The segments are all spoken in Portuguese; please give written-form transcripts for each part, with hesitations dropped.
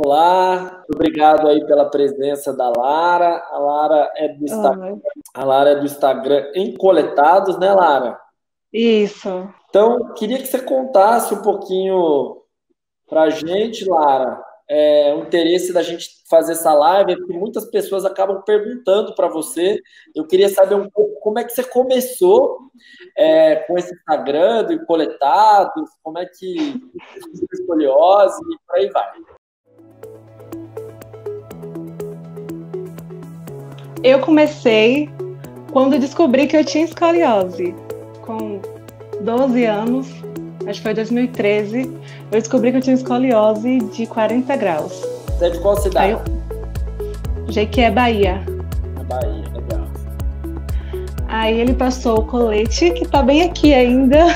Olá, obrigado aí pela presença da Lara. A Lara é do Instagram, a Lara é do Instagram Encoletados, né, Lara? Isso. Então, queria que você contasse um pouquinho pra gente, Lara, o interesse da gente fazer essa live, porque muitas pessoas acabam perguntando para você. Eu queria saber um pouco como é que você começou com esse Instagram do Encoletados, como é que você escoliose e por aí vai. Eu comecei quando descobri que eu tinha escoliose. Com 12 anos, acho que foi 2013, eu descobri que eu tinha escoliose de 40 graus. Você é de qual cidade? Jequié, Bahia. Na Bahia, legal. Aí ele passou o colete, que tá bem aqui ainda.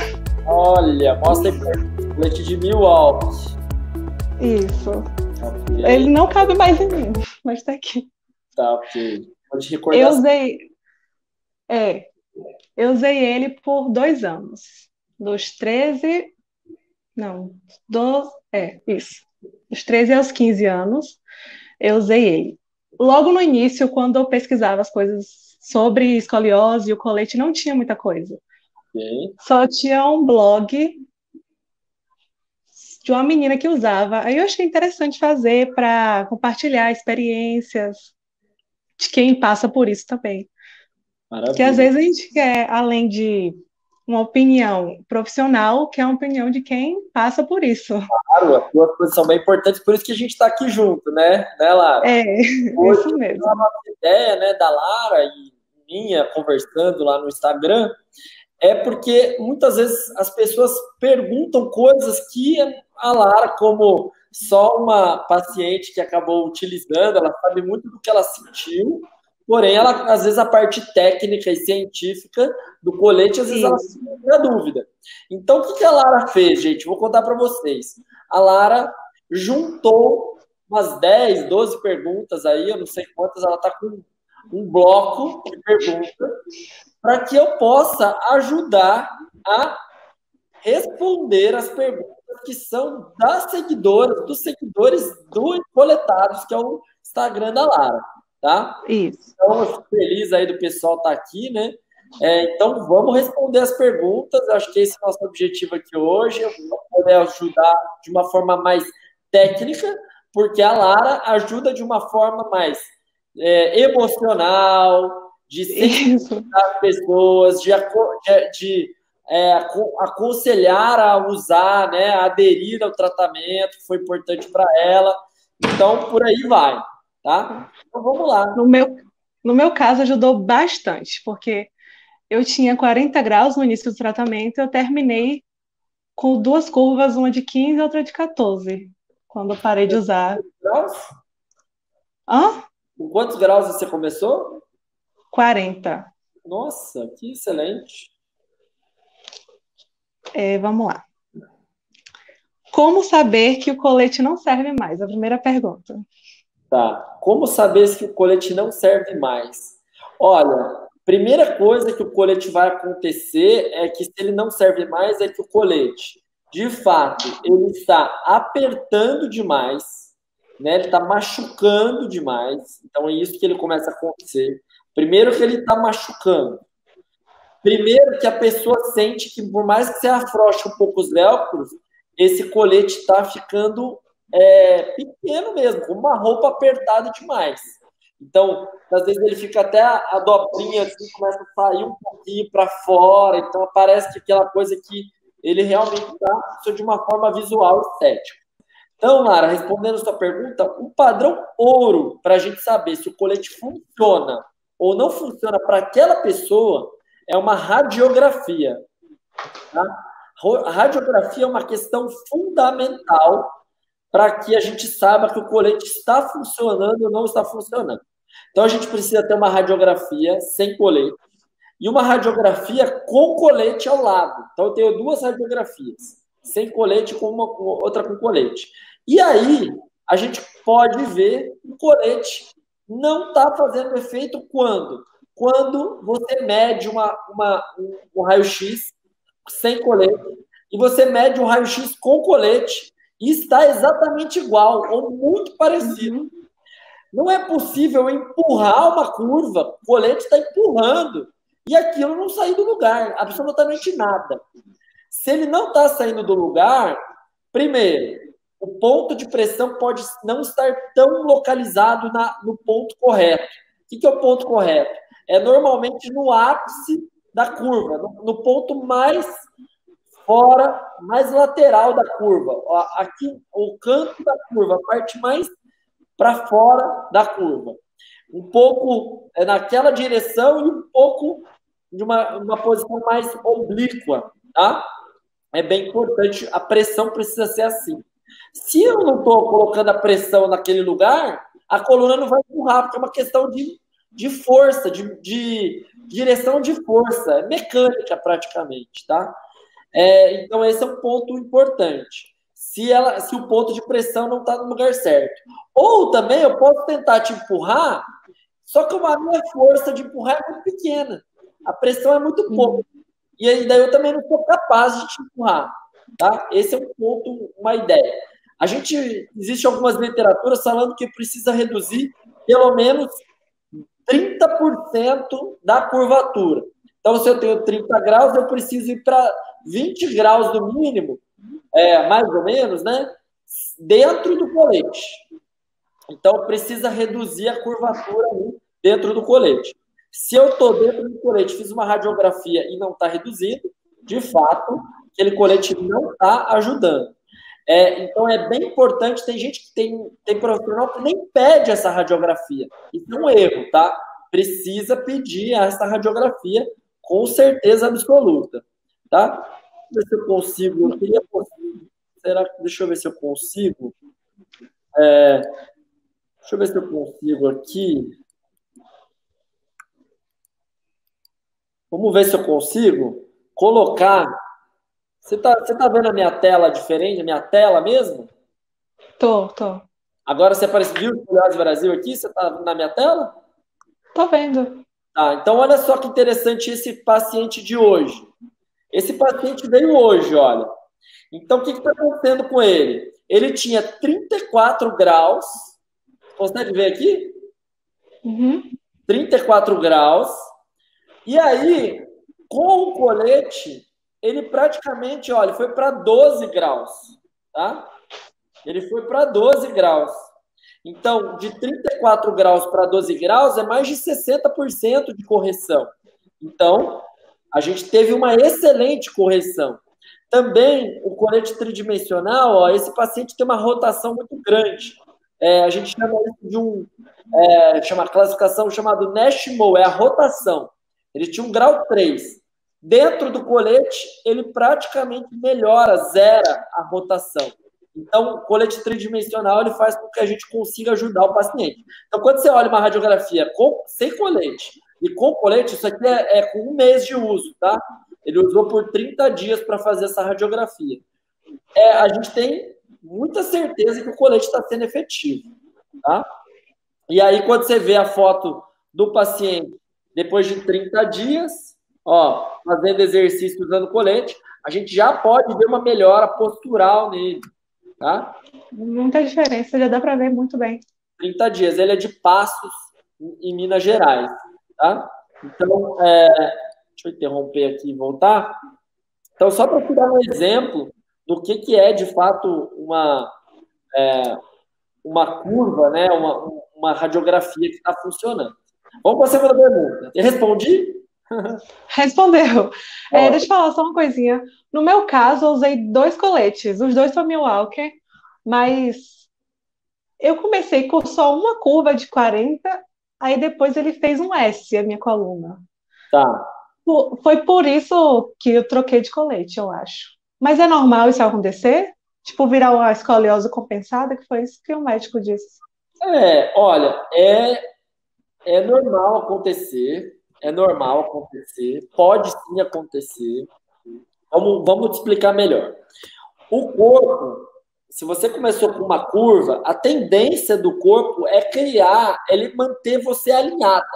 Olha, mostra aí pra mim. Colete de Milwaukee. Isso. Okay. Ele não cabe mais em mim, mas tá aqui. Tá, ok. Pode recordar. Eu usei ele por 2 anos. Dos 13. Não, isso. Dos 13 aos 15 anos, eu usei ele. Logo no início, quando eu pesquisava as coisas sobre escoliose e o colete, não tinha muita coisa. Okay. Só tinha um blog de uma menina que usava. Aí eu achei interessante fazer para compartilhar experiências de quem passa por isso também. Maravilha. Porque às vezes a gente quer, além de uma opinião profissional, que é uma opinião de quem passa por isso. Claro, as duas coisas são bem importantes, por isso que a gente está aqui junto, né, Lara? Hoje, isso mesmo. A nossa ideia, né, da Lara e minha, conversando lá no Instagram, é porque muitas vezes as pessoas perguntam coisas que a Lara, como só uma paciente que acabou utilizando, ela sabe muito do que ela sentiu, porém, ela, às vezes, a parte técnica e científica do colete, às vezes, ela fica na dúvida. Então, o que a Lara fez, gente? Vou contar para vocês. A Lara juntou umas 10, 12 perguntas aí, eu não sei quantas, ela está com um bloco de perguntas, para que eu possa ajudar a responder as perguntas que são das seguidoras, dos seguidores do Encoletados, que é o Instagram da Lara. Tá? Isso. Então, eu fico feliz aí do pessoal estar aqui, né? Então, vamos responder as perguntas. Eu acho que esse é o nosso objetivo aqui hoje. Eu vou poder ajudar de uma forma mais técnica, porque a Lara ajuda de uma forma mais emocional, de sensibilizar as pessoas, de aconselhar a usar, né, a aderir ao tratamento, que foi importante para ela. Então, por aí vai. Tá? Então vamos lá. No meu caso, ajudou bastante, porque eu tinha 40 graus no início do tratamento, eu terminei com 2 curvas, uma de 15 e outra de 14, quando eu parei de usar. Graus? Hã? Com quantos graus você começou? 40. Nossa, que excelente. Vamos lá. Como saber que o colete não serve mais? A primeira pergunta. Tá. Como saber se o colete não serve mais? Olha, primeira coisa que o colete vai acontecer é que se ele não serve mais, é que o colete, de fato, ele está apertando demais, né? Ele está machucando demais. Então é isso que ele começa a acontecer. Primeiro que ele está machucando. Primeiro que a pessoa sente que por mais que você afrouxe um pouco os velcros, esse colete está ficando pequeno mesmo, com uma roupa apertada demais. Então, às vezes ele fica até a dobrinha assim, começa a sair um pouquinho para fora, então parece que aquela coisa que ele realmente está de uma forma visual estética. Então, Lara, respondendo a sua pergunta, um padrão ouro para a gente saber se o colete funciona ou não funciona para aquela pessoa é uma radiografia. Tá? A radiografia é uma questão fundamental para que a gente saiba que o colete está funcionando ou não está funcionando. Então, a gente precisa ter uma radiografia sem colete e uma radiografia com colete ao lado. Então, eu tenho 2 radiografias, sem colete e outra com colete. E aí, a gente pode ver que o colete não está fazendo efeito quando? Quando você mede um raio-x sem colete e você mede um raio-x com colete e está exatamente igual, ou muito parecido. Não é possível empurrar uma curva, o colete está empurrando, e aquilo não sair do lugar, absolutamente nada. Se ele não está saindo do lugar, primeiro, o ponto de pressão pode não estar tão localizado no ponto correto. O que é o ponto correto? É normalmente no ápice da curva, no ponto mais fora, mais lateral da curva. Aqui, o canto da curva, a parte mais para fora da curva. Um pouco naquela direção e um pouco de uma posição mais oblíqua, tá? É bem importante, a pressão precisa ser assim. Se eu não estou colocando a pressão naquele lugar, a coluna não vai empurrar, porque é uma questão de força, de direção de força, é mecânica praticamente, tá? Então esse é um ponto importante. Se o ponto de pressão não está no lugar certo. Ou também eu posso tentar te empurrar, só que a minha força de empurrar é muito pequena. A pressão é muito pouca. E aí daí eu também não sou capaz de te empurrar. Tá? Esse é um ponto, uma ideia. Existe algumas literaturas falando que precisa reduzir pelo menos 30% da curvatura. Então, se eu tenho 30 graus, eu preciso ir para 20 graus no mínimo, mais ou menos, né? Dentro do colete. Então, precisa reduzir a curvatura dentro do colete. Se eu estou dentro do colete, fiz uma radiografia e não está reduzido, de fato, aquele colete não está ajudando. Então, é bem importante, tem gente que tem profissional que nem pede essa radiografia. Isso é um erro, tá? Precisa pedir essa radiografia com certeza absoluta, tá? Deixa eu ver se eu consigo. Deixa eu ver se eu consigo. Deixa eu ver se eu consigo aqui. Vamos ver se eu consigo colocar. Você tá vendo a minha tela diferente, a minha tela mesmo? Tô. Agora você viu o Escoliose Brasil aqui? Você tá na minha tela? Tô vendo. Tá, então olha só que interessante esse paciente de hoje. Esse paciente veio hoje, olha. Então o que está acontecendo com ele? Ele tinha 34 graus. Consegue ver aqui? 34 graus. E aí, com o colete, ele praticamente, olha, foi para 12 graus, tá? Ele foi para 12 graus. Então, de 34 graus para 12 graus é mais de 60% de correção. Então, a gente teve uma excelente correção. Também, o colete tridimensional, ó, esse paciente tem uma rotação muito grande. A gente chama isso de uma classificação chamada Nash-Moe, é a rotação. Ele tinha um grau 3. Dentro do colete, ele praticamente melhora, zera a rotação. Então, o colete tridimensional ele faz com que a gente consiga ajudar o paciente. Então, quando você olha uma radiografia sem colete e com colete, isso aqui é com 1 mês de uso, tá? Ele usou por 30 dias para fazer essa radiografia. A gente tem muita certeza que o colete está sendo efetivo, tá? E aí, quando você vê a foto do paciente depois de 30 dias, ó, fazendo exercício usando colete, a gente já pode ver uma melhora postural nele, tá? Muita diferença, já dá para ver muito bem. 30 dias. Ele é de Passos, em Minas Gerais, tá? Então, deixa eu interromper aqui e voltar. Então, só para te dar um exemplo do que é, de fato, uma curva, né? Uma radiografia que está funcionando. Vamos para a segunda pergunta. Eu respondi? Respondeu. Deixa eu falar só uma coisinha. No meu caso, eu usei 2 coletes. Os 2 são Milwaukee, mas eu comecei com só uma curva de 40, aí depois ele fez um S, a minha coluna. Tá. Foi por isso que eu troquei de colete, eu acho. Mas é normal isso acontecer? Tipo, virar uma escoliose compensada, que foi isso que o médico disse. Olha, é normal acontecer. É normal acontecer. Pode sim acontecer. Vamos te explicar melhor. O corpo, se você começou com uma curva, a tendência do corpo é ele manter você alinhada,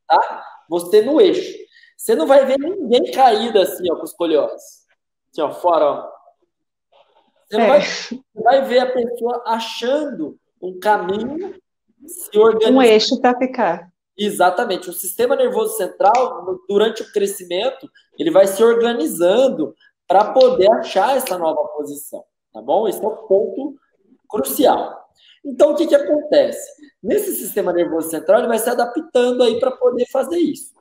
tá? Você no eixo. Você não vai ver ninguém caído assim, ó, com escoliose. Assim, ó, fora, ó. Você não vai, você vai ver a pessoa achando um caminho, se organizando. Um eixo para ficar. Exatamente. O sistema nervoso central, durante o crescimento, ele vai se organizando para poder achar essa nova posição, tá bom? Esse é o ponto crucial. Então, o que acontece? Nesse sistema nervoso central, ele vai se adaptando aí para poder fazer isso.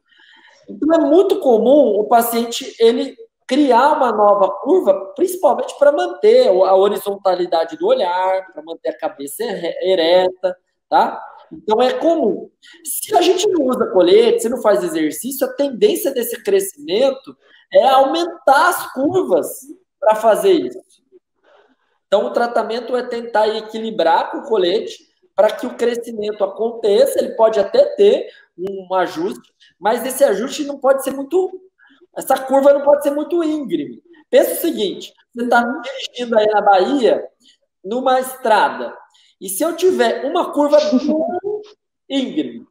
Então, é muito comum o paciente ele criar uma nova curva, principalmente para manter a horizontalidade do olhar, para manter a cabeça ereta, tá? Então, é comum. Se a gente não usa colete, se não faz exercício, a tendência desse crescimento é aumentar as curvas para fazer isso. Então, o tratamento é tentar equilibrar com o colete para que o crescimento aconteça. Ele pode até ter um ajuste, mas esse ajuste não pode ser muito... Essa curva não pode ser muito íngreme. Pensa o seguinte, você está dirigindo aí na Bahia, numa estrada, e se eu tiver uma curva íngreme,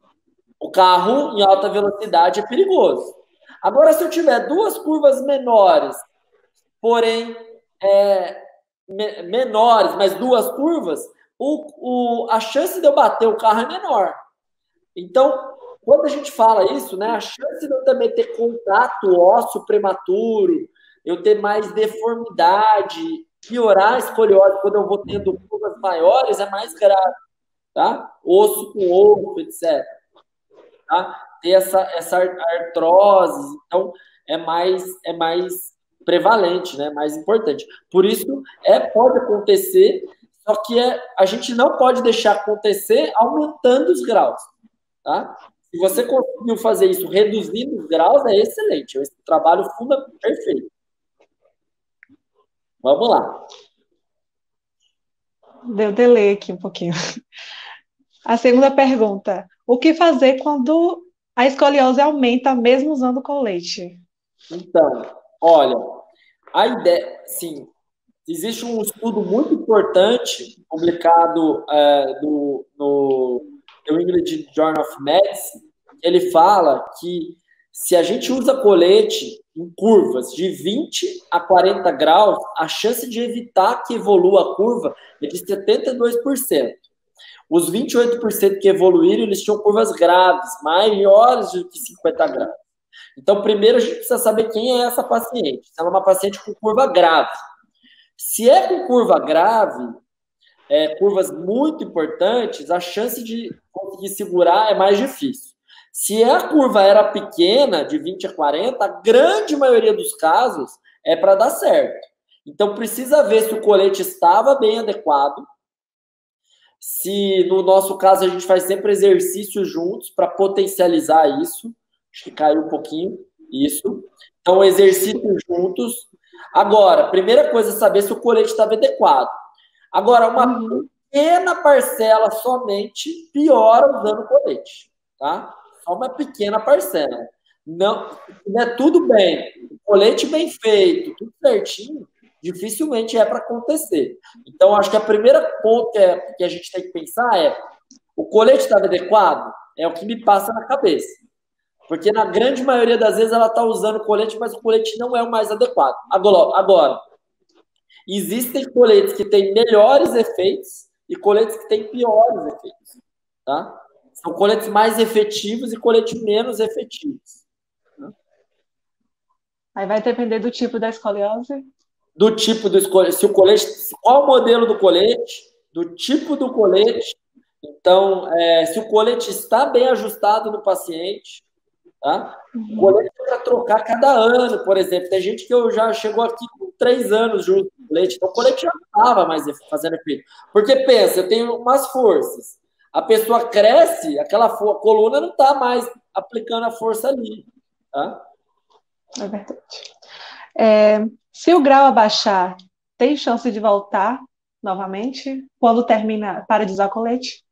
o carro em alta velocidade é perigoso. Agora, se eu tiver duas curvas menores, porém menores, mas duas curvas, a chance de eu bater o carro é menor. Então, quando a gente fala isso, né, a chance de eu também ter contato ósseo prematuro, eu ter mais deformidade, piorar a escoliose quando eu vou tendo curvas maiores, é mais grave, tá? Osso com osso, etc. Tá? Ter essa artrose, então é mais prevalente, né? Mais importante. Por isso, pode acontecer, só que a gente não pode deixar acontecer aumentando os graus, tá? Se você conseguiu fazer isso reduzindo os graus, é excelente. É um trabalho perfeito. Vamos lá. Deu delay aqui um pouquinho. A segunda pergunta. O que fazer quando a escoliose aumenta mesmo usando colete? Então, olha, a ideia, sim, existe um estudo muito importante publicado no New England Journal of Medicine. Ele fala que se a gente usa colete em curvas de 20 a 40 graus, a chance de evitar que evolua a curva é de 72%. Os 28% que evoluíram, eles tinham curvas graves, maiores do que 50 graus. Então, primeiro a gente precisa saber quem é essa paciente. Se ela é uma paciente com curva grave. Se é com curva grave, curvas muito importantes, a chance de conseguir segurar é mais difícil. Se a curva era pequena, de 20 a 40, a grande maioria dos casos é para dar certo. Então, precisa ver se o colete estava bem adequado. Se, no nosso caso, a gente faz sempre exercícios juntos para potencializar isso. Acho que caiu um pouquinho. Isso. Então, exercícios juntos. Agora, primeira coisa é saber se o colete estava adequado. Agora, uma pequena parcela somente piora usando colete, tá? Só uma pequena parcela. Não é tudo bem. O colete bem feito, tudo certinho, dificilmente é para acontecer. Então, acho que a primeira ponto que a gente tem que pensar é: o colete estava adequado? É o que me passa na cabeça. Porque na grande maioria das vezes ela está usando colete, mas o colete não é o mais adequado. Agora, existem coletes que têm melhores efeitos e coletes que têm piores efeitos, tá? São coletes mais efetivos e coletes menos efetivos. Aí vai depender do tipo da escoliose? Do tipo do colete, se o colete, qual o modelo do colete, do tipo do colete. Então, se o colete está bem ajustado no paciente, tá? O colete é para trocar cada ano, por exemplo. Tem gente que já chegou aqui com 3 anos junto com o colete, então o colete já não estava mais fazendo efeito. Porque pensa, eu tenho umas forças. A pessoa cresce, aquela coluna não está mais aplicando a força ali, tá? É verdade. Se o grau abaixar, tem chance de voltar novamente quando para de usar colete?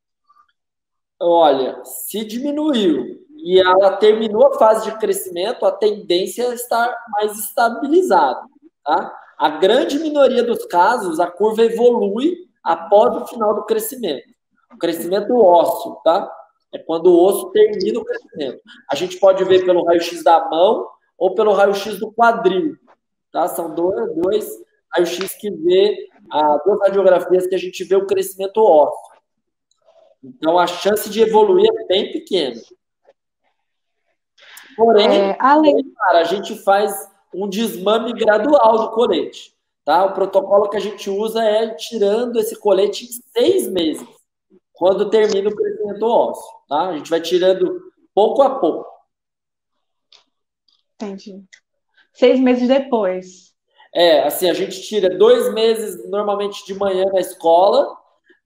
Olha, se diminuiu e ela terminou a fase de crescimento, a tendência é estar mais estabilizada, tá? A grande minoria dos casos, a curva evolui após o final do crescimento. O crescimento ósseo, tá? É quando o osso termina o crescimento. A gente pode ver pelo raio-x da mão ou pelo raio-x do quadril, tá? São dois raio-x que vê a 2 radiografias que a gente vê o crescimento ósseo. Então, a chance de evoluir é bem pequena. Porém, cara, a gente faz um desmame gradual do colete. Tá? O protocolo que a gente usa é tirando esse colete em 6 meses, quando termina o crescimento ósseo. Tá? A gente vai tirando pouco a pouco. Entendi. 6 meses depois. Assim, a gente tira 2 meses normalmente de manhã na escola,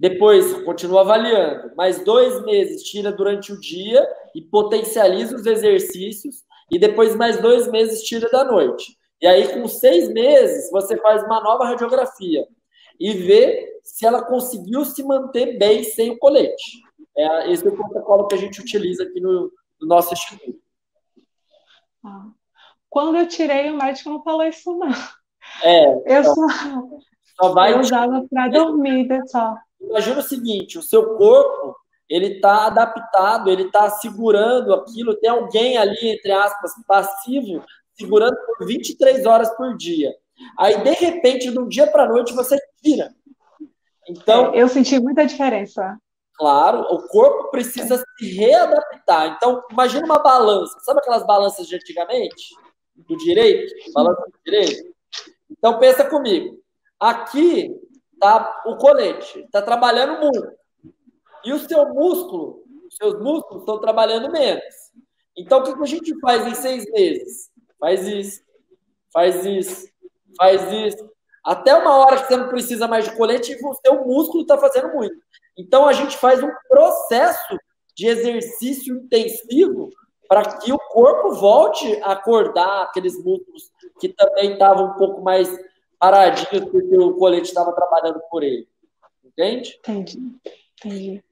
depois continua avaliando, mais 2 meses tira durante o dia e potencializa os exercícios, e depois mais 2 meses tira da noite. E aí, com 6 meses, você faz uma nova radiografia e vê se ela conseguiu se manter bem sem o colete. Esse é o protocolo que a gente utiliza aqui no nosso instituto. Quando eu tirei, o médico não falou isso, não. Eu usava para dormir, só. Imagina o seguinte, o seu corpo, ele está adaptado, ele está segurando aquilo, tem alguém ali, entre aspas, passivo, segurando por 23 horas por dia. Aí, de repente, de um dia para a noite, você tira. Então, eu senti muita diferença. Claro, o corpo precisa se readaptar. Então, imagina uma balança. Sabe aquelas balanças de antigamente? Do direito? Balança do direito? Então, pensa comigo. Aqui está o colete. Está trabalhando muito. E o seu músculo, os seus músculos estão trabalhando menos. Então, o que a gente faz em 6 meses? Faz isso, faz isso, faz isso. Até uma hora que você não precisa mais de colete e o seu músculo está fazendo muito. Então, a gente faz um processo de exercício intensivo para que o corpo volte a acordar aqueles músculos que também estavam um pouco mais paradinhos porque o colete estava trabalhando por ele. Entende? Entendi.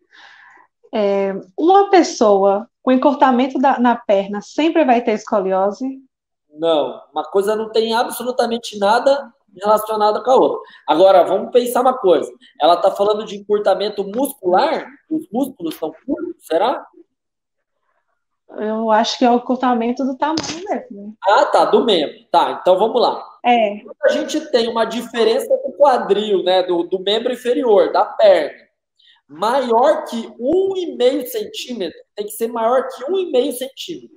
Uma pessoa com encurtamento na perna sempre vai ter escoliose? Não. Uma coisa não tem absolutamente nada relacionado com a outra. Agora, vamos pensar uma coisa. Ela está falando de encurtamento muscular? Os músculos estão curtos, será? Eu acho que é o encurtamento do tamanho mesmo. Tá, do membro. Tá, então vamos lá. Quando a gente tem uma diferença do quadril, né, do membro inferior, da perna, maior que 1,5 centímetro, tem que ser maior que 1,5 centímetro.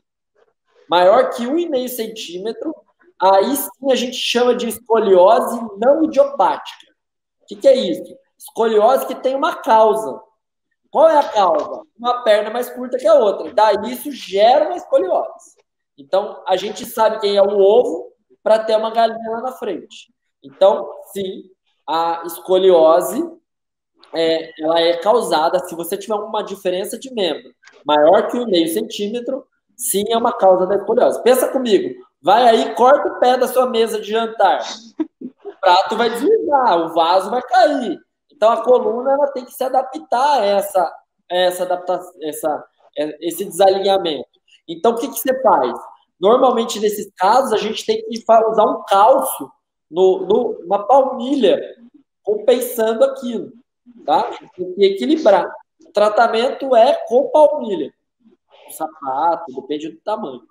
Maior que 1,5 centímetro, aí sim a gente chama de escoliose não idiopática. O que é isso? Escoliose que tem uma causa. Qual é a causa? Uma perna mais curta que a outra. Daí isso gera uma escoliose. Então, a gente sabe quem é o ovo para ter uma galinha lá na frente. Então, sim, a escoliose ela é causada se você tiver uma diferença de membro maior que 1,5 centímetro, sim, é uma causa da escoliose. Pensa comigo. Vai aí, corta o pé da sua mesa de jantar. O prato vai deslizar, o vaso vai cair. Então, a coluna ela tem que se adaptar a esse desalinhamento. Então, o que você faz? Normalmente, nesses casos, a gente tem que usar um calço numa palmilha, compensando aquilo. Tá? A gente tem que equilibrar. O tratamento é com palmilha. O sapato, depende do tamanho.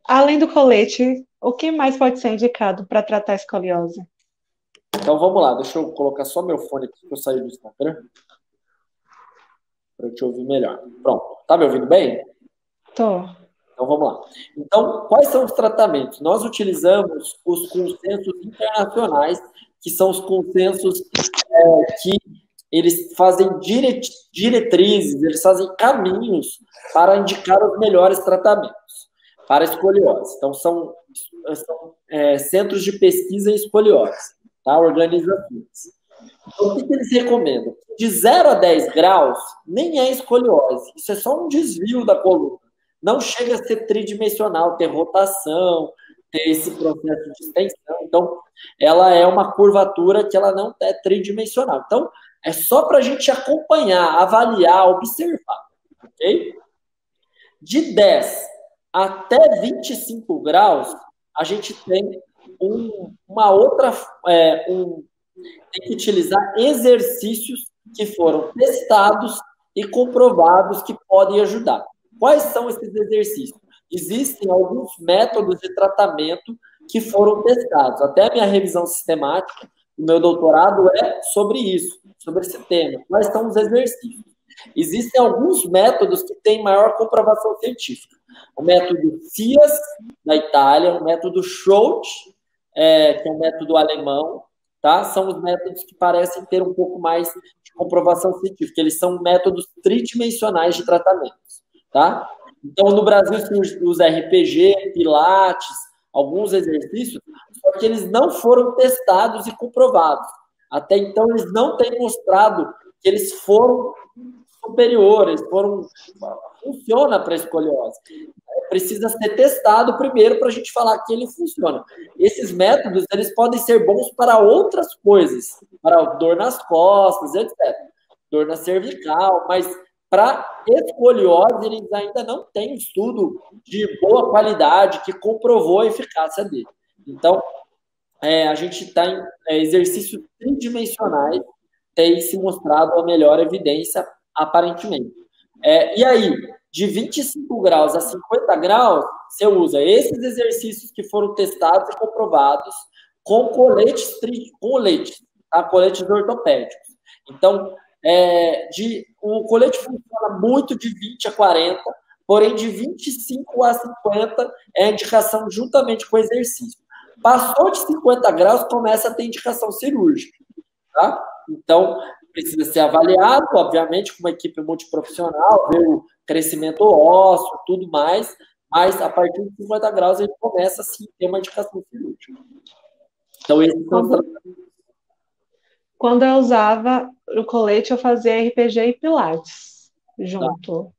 Além do colete, o que mais pode ser indicado para tratar a escoliose? Então vamos lá, deixa eu colocar só meu fone aqui que eu saí do Instagram para eu te ouvir melhor. Pronto, tá me ouvindo bem? Tô. Então vamos lá. Então, quais são os tratamentos? Nós utilizamos os consensos internacionais, que são os consensos que eles fazem diretrizes, eles fazem caminhos para indicar os melhores tratamentos para a escoliose. Então, são centros de pesquisa em escoliose, tá? Organizações. Então, o que eles recomendam? De 0 a 10 graus, nem é escoliose. Isso é só um desvio da coluna. Não chega a ser tridimensional, ter rotação, ter esse processo de extensão. Então, ela é uma curvatura que ela não é tridimensional. Então, é só para a gente acompanhar, avaliar, observar. Ok? De 10 até 25 graus, a gente tem uma outra... tem que utilizar exercícios que foram testados e comprovados que podem ajudar. Quais são esses exercícios? Existem alguns métodos de tratamento que foram testados. Até a minha revisão sistemática, o meu doutorado é sobre isso, sobre esse tema. Quais são os exercícios? Existem alguns métodos que têm maior comprovação científica. O método CIAS, da Itália, o método Schultz, que é um método alemão, tá? São os métodos que parecem ter um pouco mais de comprovação científica. Eles são métodos tridimensionais de tratamentos, tá? Então, no Brasil se usa RPG, Pilates, alguns exercícios, só que eles não foram testados e comprovados. Até então, eles não têm mostrado que eles foram superiores, funciona para a escoliose. Precisa ser testado primeiro para a gente falar que ele funciona. Esses métodos, eles podem ser bons para outras coisas, para dor nas costas, etc. Dor na cervical, mas para escoliose, eles ainda não têm estudo de boa qualidade que comprovou a eficácia dele. Então, a gente está em exercícios tridimensionais, tem se mostrado a melhor evidência, aparentemente. E aí, de 25 graus a 50 graus, você usa esses exercícios que foram testados e comprovados com coletes ortopédicos. Então, o colete funciona muito de 20 a 40, porém de 25 a 50 é a indicação juntamente com o exercício. Passou de 50 graus, começa a ter indicação cirúrgica, tá? Então, precisa ser avaliado, obviamente, com uma equipe multiprofissional, ver o crescimento ósseo, tudo mais, mas a partir de 50 graus ele começa, sim, a ter uma indicação cirúrgica. Então, esses são os tratamentos. Quando eu usava o colete, eu fazia RPG e Pilates junto. Tá.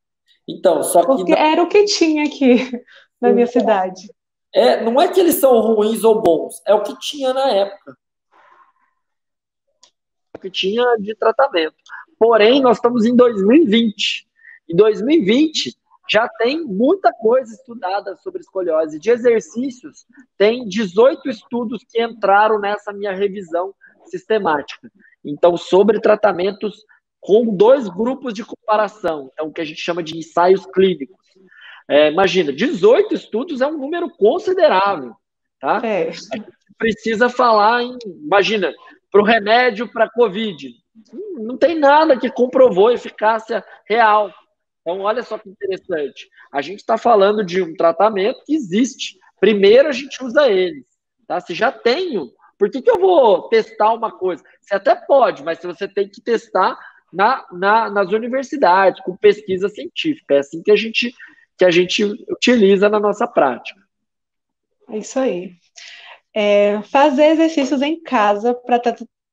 Então, só que... Porque era o que tinha aqui na minha cidade. Não é que eles são ruins ou bons, é o que tinha na época. O que tinha de tratamento. Porém, nós estamos em 2020. Em 2020, já tem muita coisa estudada sobre escoliose. De exercícios, tem 18 estudos que entraram nessa minha revisão sistemática. Então, sobre tratamentos com 2 grupos de comparação, é o que a gente chama de ensaios clínicos. Imagina, 18 estudos é um número considerável, tá? A gente precisa falar imagina, para o remédio para Covid, não tem nada que comprovou eficácia real. Então, olha só que interessante. A gente está falando de um tratamento que existe. Primeiro, a gente usa ele. Tá? Se já tenho, por que eu vou testar uma coisa? Você até pode, mas você tem que testar nas universidades, com pesquisa científica. É assim que a gente utiliza na nossa prática. É isso aí. Fazer exercícios em casa para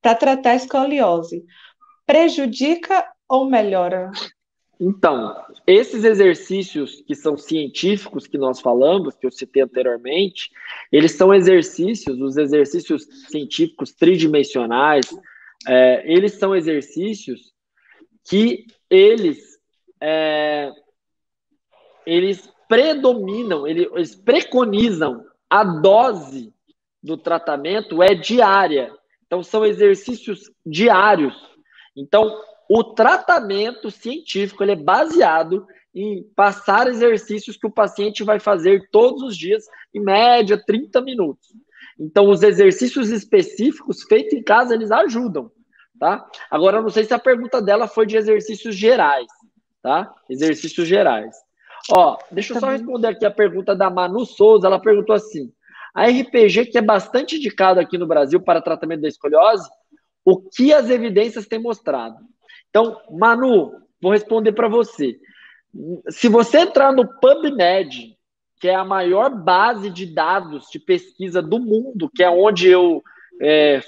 tratar a escoliose prejudica ou melhora? Então, esses exercícios que são científicos que nós falamos, que eu citei anteriormente, eles são os exercícios científicos tridimensionais, eles são exercícios que eles predominam, eles preconizam a dose do tratamento diária. Então, são exercícios diários. Então, o tratamento científico ele é baseado em passar exercícios que o paciente vai fazer todos os dias, em média, 30 minutos. Então, os exercícios específicos feitos em casa, eles ajudam, tá? Agora, eu não sei se a pergunta dela foi de exercícios gerais, tá? Exercícios gerais. Deixa eu só responder aqui a pergunta da Manu Souza. Ela perguntou assim: a RPG, que é bastante indicado aqui no Brasil para tratamento da escoliose, o que as evidências têm mostrado? Então, Manu, vou responder para você. Se você entrar no PubMed, que é a maior base de dados de pesquisa do mundo, que é onde eu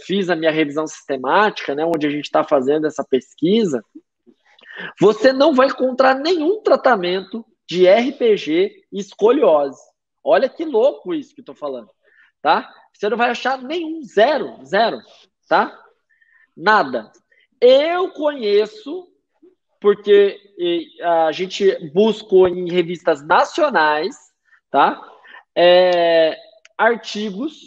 fiz a minha revisão sistemática, né, onde a gente está fazendo essa pesquisa, você não vai encontrar nenhum tratamento de RPG e escoliose. Olha que louco isso que eu estou falando, tá? Você não vai achar nenhum, zero, tá? Nada. Eu conheço, porque a gente buscou em revistas nacionais, tá? Artigos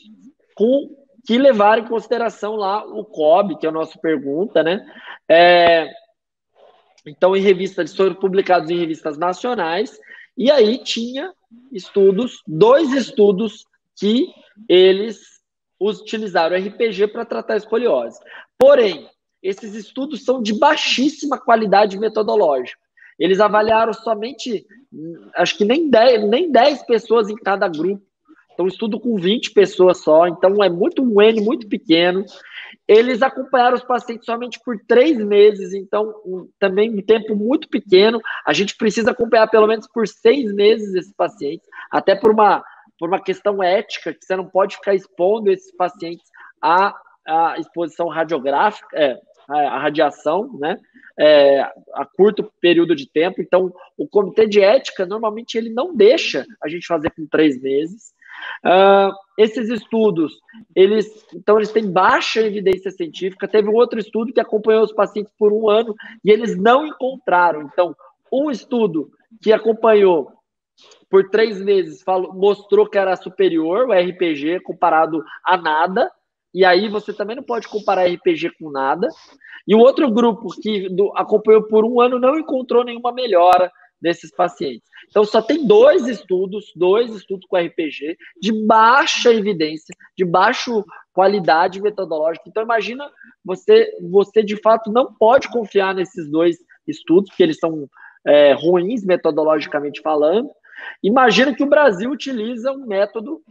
que levaram em consideração lá o COB, que é a nossa pergunta, né? Então, foram publicados em revistas nacionais, e aí tinha 2 estudos que eles utilizaram o RPG para tratar a escoliose. Porém, esses estudos são de baixíssima qualidade metodológica. Eles avaliaram somente, acho que nem 10 pessoas em cada grupo. Então, um estudo com 20 pessoas só. Então, é um N muito pequeno. Eles acompanharam os pacientes somente por 3 meses. Então, também um tempo muito pequeno. A gente precisa acompanhar pelo menos por 6 meses esses pacientes. Até por uma questão ética, que você não pode ficar expondo esses pacientes à exposição radiográfica, à radiação, né? A curto período de tempo. Então, o comitê de ética, normalmente, ele não deixa a gente fazer com 3 meses. Esses estudos, eles têm baixa evidência científica. Teve um outro estudo que acompanhou os pacientes por 1 ano e eles não encontraram. Então, um estudo que acompanhou por 3 meses mostrou que era superior o RPG comparado a nada, e aí você também não pode comparar RPG com nada. E o outro grupo que acompanhou por 1 ano não encontrou nenhuma melhora desses pacientes. Então, só tem 2 estudos com RPG, de baixa evidência, de baixa qualidade metodológica. Então, imagina, você de fato não pode confiar nesses 2 estudos, porque eles são ruins metodologicamente falando. Imagina que o Brasil utiliza um método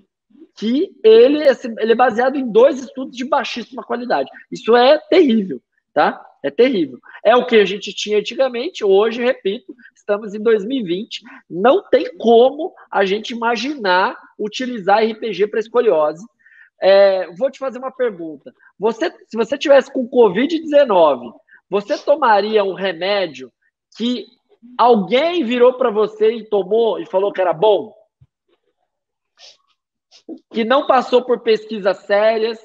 que ele é baseado em 2 estudos de baixíssima qualidade. Isso é terrível, tá? É terrível. É o que a gente tinha antigamente. Hoje, repito, estamos em 2020. Não tem como a gente imaginar utilizar RPG para escoliose. Vou te fazer uma pergunta. Se você tivesse com Covid-19, você tomaria um remédio que alguém virou para você e tomou e falou que era bom? Que não passou por pesquisas sérias,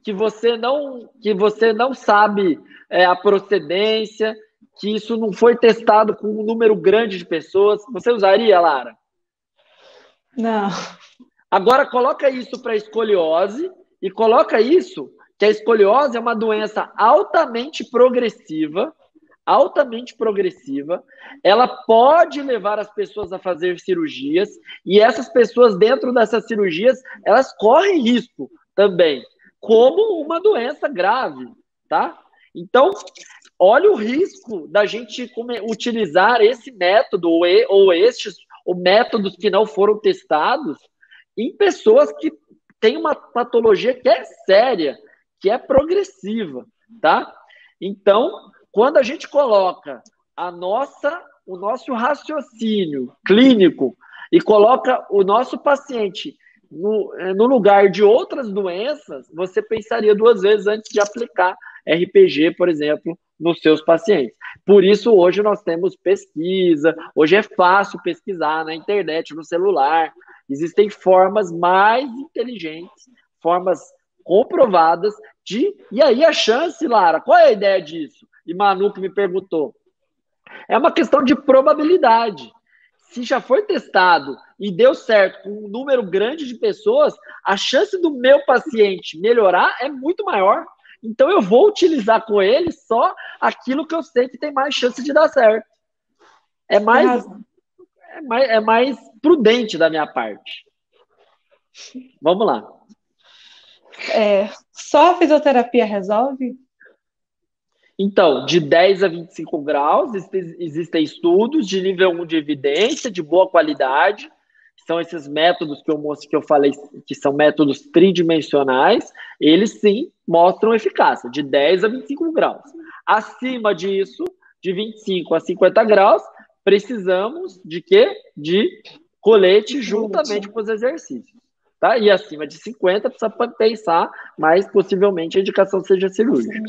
que você não sabe a procedência, que isso não foi testado com um número grande de pessoas. Você usaria, Lara? Não. Agora, coloca isso para escoliose e coloca isso, que a escoliose é uma doença altamente progressiva, ela pode levar as pessoas a fazer cirurgias, e essas pessoas, dentro dessas cirurgias, elas correm risco também, como uma doença grave, tá? Então, olha o risco da gente utilizar esse método, ou métodos que não foram testados, em pessoas que têm uma patologia que é séria, que é progressiva, tá? Então, quando a gente coloca o nosso raciocínio clínico e coloca o nosso paciente no lugar de outras doenças, você pensaria 2 vezes antes de aplicar RPG, por exemplo, nos seus pacientes. Por isso, hoje nós temos pesquisa, hoje é fácil pesquisar na internet, no celular. Existem formas mais inteligentes, formas comprovadas E aí a chance, Lara, qual é a ideia disso? E Manu que me perguntou. É uma questão de probabilidade. Se já foi testado e deu certo com um número grande de pessoas, a chance do meu paciente melhorar é muito maior. Então eu vou utilizar com ele só aquilo que eu sei que tem mais chance de dar certo. É mais prudente da minha parte. Vamos lá. Só a fisioterapia resolve? Então, de 10 a 25 graus, existem estudos de nível 1 de evidência, de boa qualidade. São esses métodos que eu falei, que são métodos tridimensionais. Eles, sim, mostram eficácia, de 10 a 25 graus. Acima disso, de 25 a 50 graus, precisamos de quê? De colete juntamente com os exercícios. Tá? E acima de 50, precisa pensar, mas possivelmente a indicação seja cirúrgica.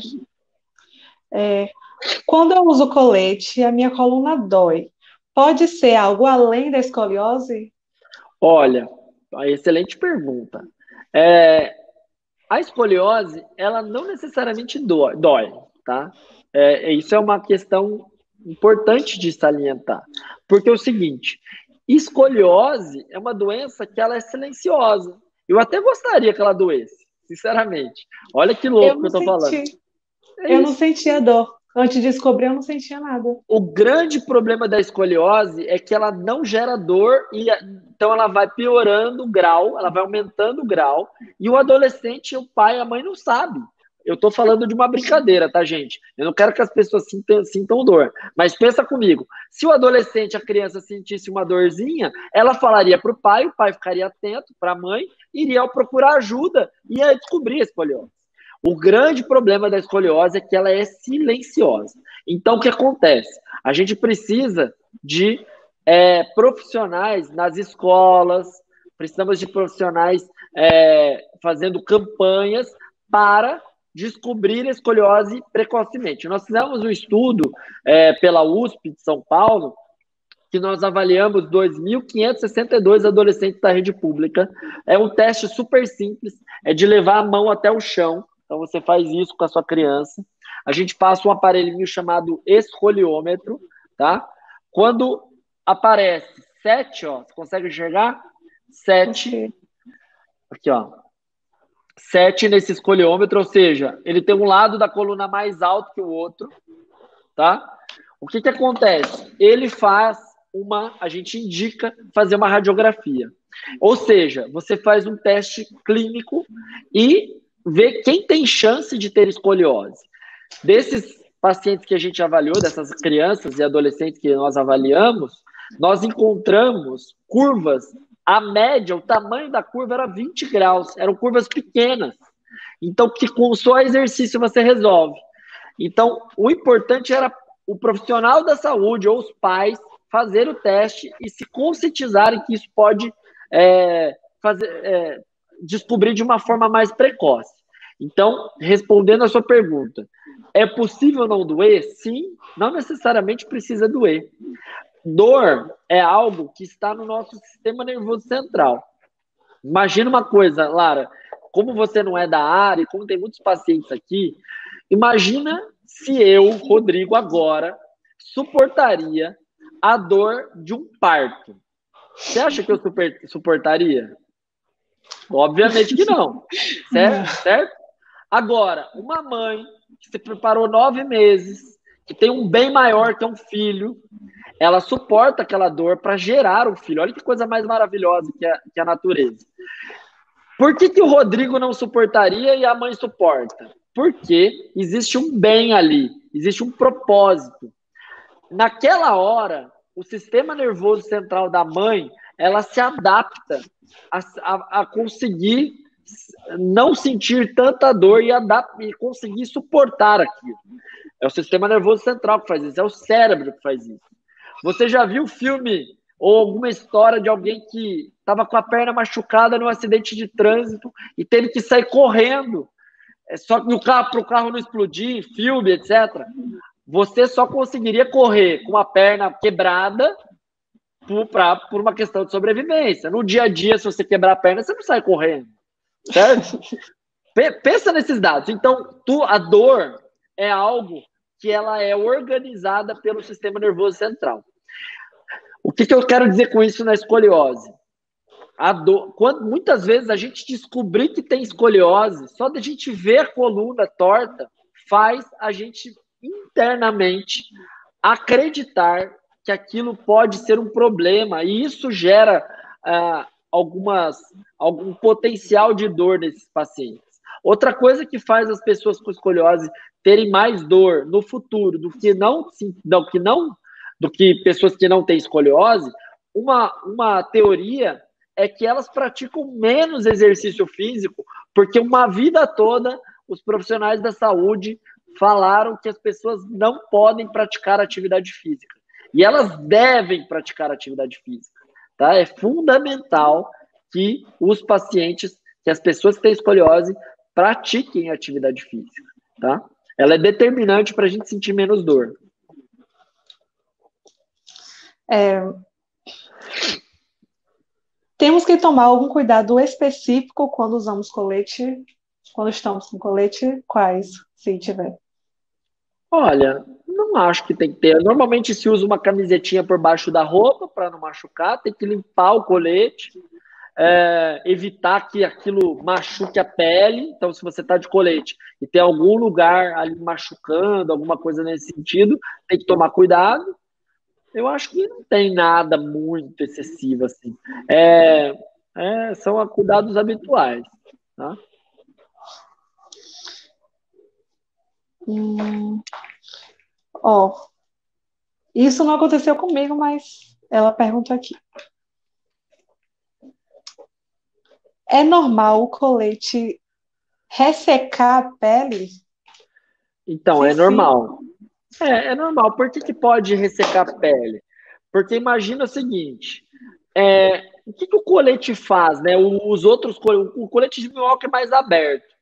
Quando eu uso colete, a minha coluna dói. Pode ser algo além da escoliose? Olha, excelente pergunta. A escoliose, ela não necessariamente dói, tá? Isso é uma questão importante de salientar. Porque é o seguinte, escoliose é uma doença que ela é silenciosa. Eu até gostaria que ela doesse, sinceramente. Olha que louco que eu tô falando. Eu não senti a dor. Antes de descobrir, eu não sentia nada. O grande problema da escoliose é que ela não gera dor, então ela vai piorando o grau, ela vai aumentando o grau, e o adolescente, o pai e a mãe não sabem. Eu estou falando de uma brincadeira, tá, gente? Eu não quero que as pessoas sintam dor. Mas pensa comigo, se o adolescente, a criança sentisse uma dorzinha, ela falaria para o pai ficaria atento, para a mãe, iria procurar ajuda e ia descobrir a escoliose. O grande problema da escoliose é que ela é silenciosa. Então, o que acontece? A gente precisa de profissionais nas escolas, precisamos de profissionais fazendo campanhas para descobrir a escoliose precocemente. Nós fizemos um estudo pela USP de São Paulo, que nós avaliamos 2.562 adolescentes da rede pública. É um teste super simples, é de levar a mão até o chão. Então, você faz isso com a sua criança. A gente passa um aparelhinho chamado escoliômetro, tá? Quando aparece 7, ó, você consegue enxergar? 7. Aqui, ó. 7 nesse escoliômetro, ou seja, ele tem um lado da coluna mais alto que o outro, tá? O que acontece? Ele faz a gente indica fazer uma radiografia. Ou seja, você faz um teste clínico e vê quem tem chance de ter escoliose. Desses pacientes que a gente avaliou, dessas crianças e adolescentes que nós avaliamos, nós encontramos curvas, a média, o tamanho da curva era 20 graus, eram curvas pequenas. Então, que com só exercício você resolve. Então, o importante era o profissional da saúde ou os pais fazer o teste e se conscientizarem que isso pode descobrir de uma forma mais precoce. Então, respondendo a sua pergunta, é possível não doer? Sim, não necessariamente precisa doer. Dor é algo que está no nosso sistema nervoso central. Imagina uma coisa, Lara, como você não é da área e como tem muitos pacientes aqui, imagina se eu, Rodrigo, agora suportaria a dor de um parto. Você acha que eu suportaria? Obviamente que não. Certo? Agora, uma mãe que se preparou 9 meses, que tem um bem maior que é um filho, ela suporta aquela dor para gerar um filho. Olha que coisa mais maravilhosa que a natureza. Por que o Rodrigo não suportaria e a mãe suporta? Porque existe um bem ali, existe um propósito. Naquela hora, o sistema nervoso central da mãe, ela se adapta a conseguir não sentir tanta dor e conseguir suportar aquilo. É o sistema nervoso central que faz isso, é o cérebro que faz isso. Você já viu filme ou alguma história de alguém que estava com a perna machucada num acidente de trânsito e teve que sair correndo, só que para o carro não explodir, filme, etc. Você só conseguiria correr com a perna quebrada por uma questão de sobrevivência. No dia a dia, se você quebrar a perna, você não sai correndo, certo? Pensa nesses dados. Então, a dor é algo que ela é organizada pelo sistema nervoso central. O que eu quero dizer com isso na escoliose? Muitas vezes a gente descobrir que tem escoliose, só da gente ver a coluna torta, faz a gente internamente acreditar que aquilo pode ser um problema, e isso gera algum potencial de dor nesses pacientes. Outra coisa que faz as pessoas com escoliose terem mais dor no futuro do que pessoas que não têm escoliose, uma teoria é que elas praticam menos exercício físico, porque uma vida toda os profissionais da saúde falaram que as pessoas não podem praticar atividade física. E elas devem praticar atividade física. Tá? É fundamental que os pacientes, que as pessoas que têm escoliose, pratiquem atividade física. Tá? Ela é determinante para a gente sentir menos dor. Temos que tomar algum cuidado específico quando usamos colete? Quando estamos com colete, quais, se tiver? Olha, não acho que tem que ter. Normalmente se usa uma camisetinha por baixo da roupa para não machucar, tem que limpar o colete. evitar que aquilo machuque a pele. Então, se você está de colete e tem algum lugar ali machucando, alguma coisa nesse sentido, tem que tomar cuidado. Eu acho que não tem nada muito excessivo assim. São cuidados habituais, tá? Ó, isso não aconteceu comigo, mas ela pergunta aqui. É normal o colete ressecar a pele? Então, Se é sim, normal. É normal. Por que pode ressecar a pele? Porque imagina o seguinte, o que o colete faz, né? O colete de minhoca é mais aberto.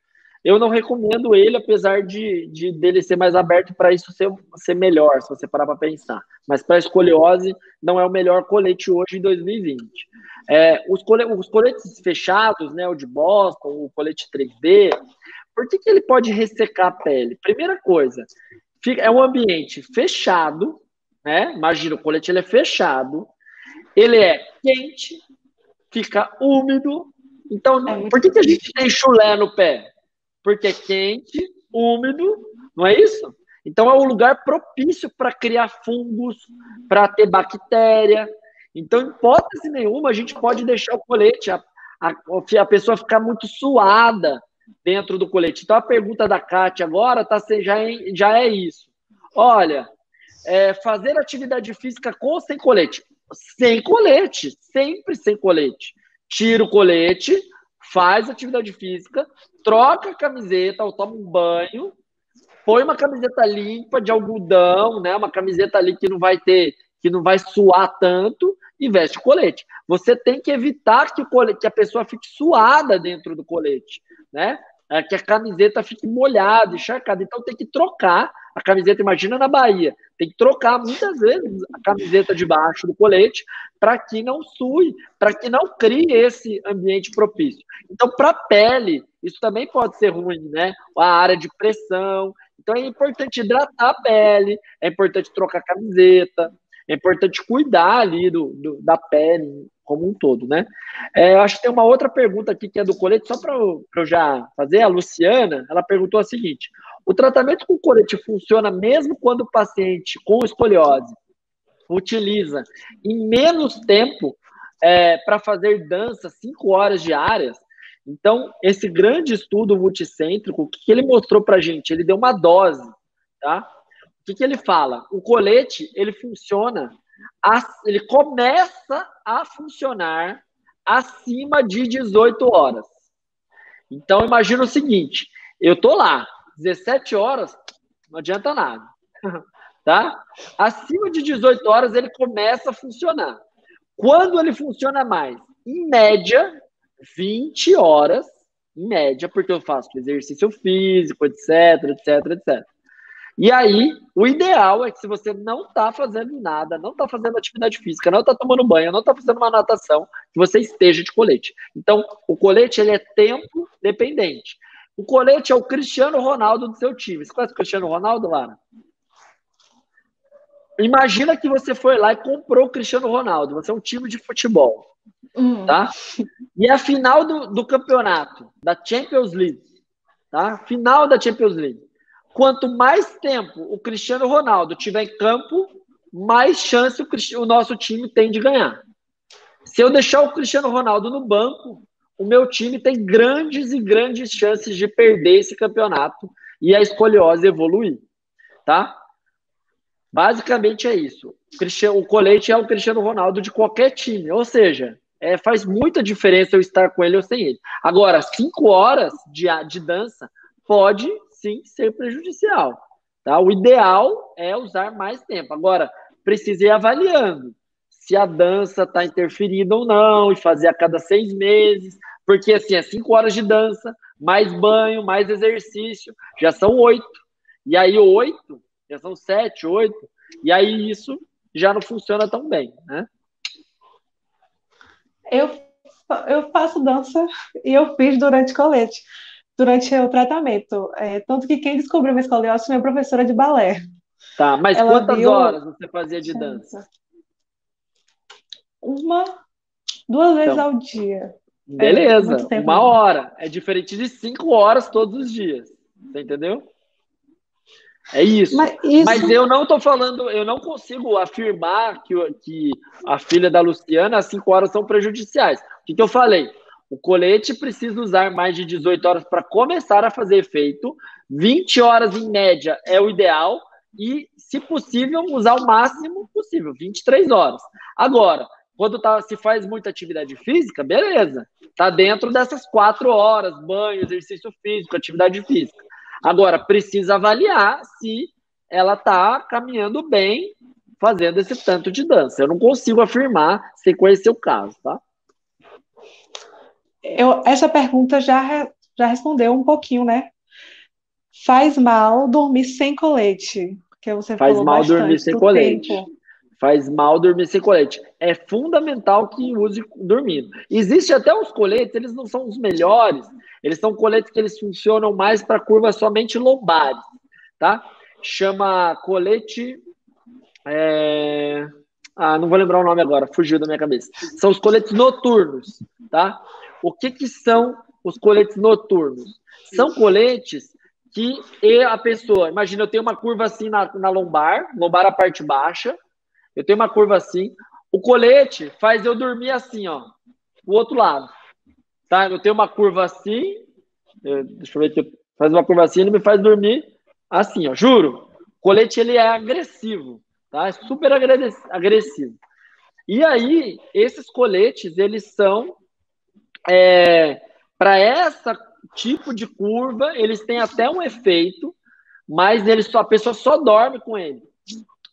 Eu não recomendo ele, apesar de dele ser mais aberto para isso ser melhor, se você parar para pensar. Mas para escoliose, não é o melhor colete hoje em 2020. Os coletes fechados, né, o de Boston, o colete 3D, por que ele pode ressecar a pele? Primeira coisa, é um ambiente fechado, né? Imagina, o colete ele é fechado, ele é quente, fica úmido. é Então, muito por que a gente quente. tem chulé no pé? Porque é quente, úmido, não é isso? Então é um lugar propício para criar fungos, para ter bactéria. Então, em hipótese nenhuma, a gente pode deixar o colete, a pessoa ficar muito suada dentro do colete. Então, a pergunta da Kátia agora já é isso. Olha, fazer atividade física com ou sem colete? Sem colete, sempre sem colete. Tira o colete, faz atividade física, troca a camiseta ou toma um banho, põe uma camiseta limpa de algodão, né? Uma camiseta ali que não vai suar tanto e veste o colete. Você tem que evitar que a pessoa fique suada dentro do colete, né? Que a camiseta fique molhada, encharcada. Então tem que trocar a camiseta. Imagina na Bahia, tem que trocar muitas vezes a camiseta de baixo do colete para que não sue, para que não crie esse ambiente propício. Então, para a pele, isso também pode ser ruim, né? A área de pressão. Então, é importante hidratar a pele, é importante trocar a camiseta, é importante cuidar ali da pele como um todo, né? Eu acho que tem uma outra pergunta aqui que é do colete, só para eu já fazer. A Luciana, ela perguntou a seguinte: o tratamento com colete funciona mesmo quando o paciente com escoliose utiliza em menos tempo para fazer dança 5 horas diárias? Então, esse grande estudo multicêntrico, o que ele mostrou para a gente? Ele deu uma dose, tá? O que ele fala? O colete, ele funciona, ele começa a funcionar acima de 18 horas. Então, imagina o seguinte, eu tô lá, 17 horas, não adianta nada, tá? Acima de 18 horas, ele começa a funcionar. Quando ele funciona mais? Em média, 20 horas, em média, porque eu faço exercício físico, etc, etc, etc. E aí, o ideal é que se você não está fazendo nada, não está fazendo atividade física, não está tomando banho, não está fazendo uma natação, que você esteja de colete. Então, o colete ele é tempo dependente. O colete é o Cristiano Ronaldo do seu time. Você conhece o Cristiano Ronaldo, Lara? Imagina que você foi lá e comprou o Cristiano Ronaldo. Você é um time de futebol, tá? E a final do campeonato, da Champions League, tá? Final da Champions League. Quanto mais tempo o Cristiano Ronaldo tiver em campo, mais chance o nosso time tem de ganhar. Se eu deixar o Cristiano Ronaldo no banco, o meu time tem grandes e grandes chances de perder esse campeonato e a escoliose evoluir, tá? Basicamente é isso. O colete é o Cristiano Ronaldo de qualquer time, ou seja, faz muita diferença eu estar com ele ou sem ele. Agora, 5 horas de dança pode sim ser prejudicial, tá? O ideal é usar mais tempo. Agora, precisa ir avaliando se a dança está interferindo ou não, e fazer a cada 6 meses, porque assim, 5 horas de dança, mais banho, mais exercício, já são 8. E aí 8 já são 7, 8, e aí isso já não funciona tão bem, né? Eu faço dança e eu fiz durante o tratamento. Tanto que quem descobriu minha escoliose foi minha professora de balé. Tá, mas Ela quantas viu horas você fazia de dança? 2 vezes Então, ao dia. Beleza, muito tempo uma não. hora. É diferente de 5 horas todos os dias. Você entendeu? É isso. Mas isso, Mas eu não tô falando, eu não consigo afirmar que a filha da Luciana, as 5 horas são prejudiciais. O que eu falei? O colete precisa usar mais de 18 horas para começar a fazer efeito. 20 horas em média é o ideal. E, se possível, usar o máximo possível, 23 horas. Agora, quando se faz muita atividade física, beleza. Tá dentro dessas 4 horas, banho, exercício físico, atividade física. Agora, precisa avaliar se ela está caminhando bem fazendo esse tanto de dança. Eu não consigo afirmar sem conhecer o caso, tá? essa pergunta já respondeu um pouquinho, né? Faz mal dormir sem colete, que você Faz falou mal dormir bastante sem do colete. tempo. Faz mal dormir sem colete. É fundamental que use dormindo. Existe até os coletes, eles não são os melhores. Eles são coletes que eles funcionam mais para curvas somente lombares, tá? Chama colete... não vou lembrar o nome agora, fugiu da minha cabeça. São os coletes noturnos, tá? O que são os coletes noturnos? São coletes que a pessoa... Imagina, eu tenho uma curva assim na lombar a parte baixa, eu tenho uma curva assim, o colete faz eu dormir assim, ó, o outro lado, tá? Eu tenho uma curva assim, deixa eu ver aqui, faz uma curva assim, ele me faz dormir assim, ó, juro. O colete, ele é agressivo, tá? É super agressivo. E aí, esses coletes, eles são, para essa tipo de curva, eles têm até um efeito, mas a pessoa só dorme com ele,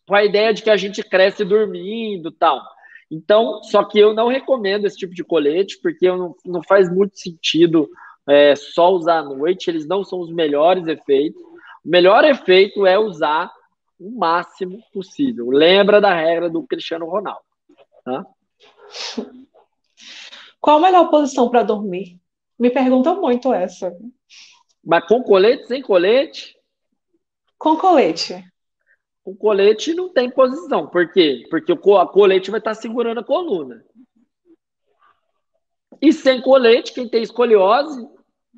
com a ideia de que a gente cresce dormindo, tal. Então, só que eu não recomendo esse tipo de colete, porque não faz muito sentido só usar à noite, eles não são os melhores efeitos. O melhor efeito é usar o máximo possível. Lembra da regra do Cristiano Ronaldo, tá? Qual a melhor posição para dormir? Me perguntam muito essa. Mas com colete, sem colete, Com colete. o colete não tem posição. Por quê? Porque a colete vai estar segurando a coluna. E sem colete, quem tem escoliose,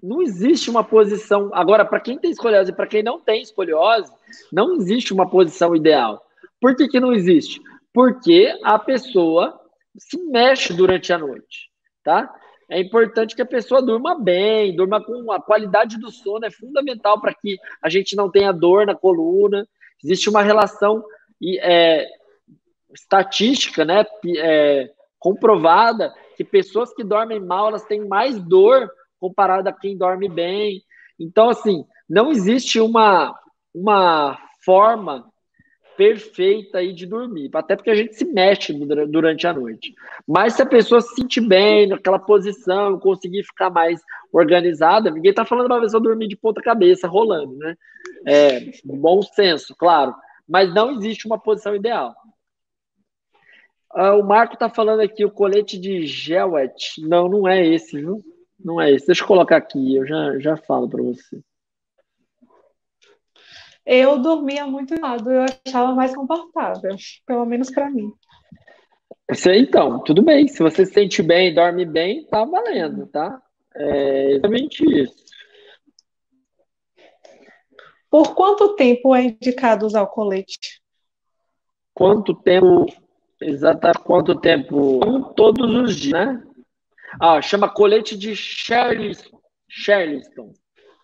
não existe uma posição. Agora, para quem tem escoliose e para quem não tem escoliose, não existe uma posição ideal. Por que não existe? Porque a pessoa se mexe durante a noite, tá? É importante que a pessoa durma bem, durma com a qualidade do sono, é fundamental para que a gente não tenha dor na coluna. Existe uma relação estatística, né, comprovada, que pessoas que dormem mal, elas têm mais dor comparada a quem dorme bem. Então, assim, não existe uma forma perfeita aí de dormir, até porque a gente se mexe durante a noite. Mas se a pessoa se sentir bem naquela posição, conseguir ficar mais organizada, ninguém está falando para a pessoa dormir de ponta cabeça, rolando, né? Bom senso, claro. Mas não existe uma posição ideal. O Marco está falando aqui o colete de Gelwet. Não, não é esse, viu? Não é esse. Deixa eu colocar aqui, eu já falo para você. Eu dormia muito lado, eu achava mais confortável, pelo menos para mim. Então, tudo bem. Se você se sente bem, dorme bem, tá valendo, tá? É exatamente isso. Por quanto tempo é indicado usar o colete? Quanto tempo? Exatamente quanto tempo? Todos os dias, né? Chama colete de Charleston,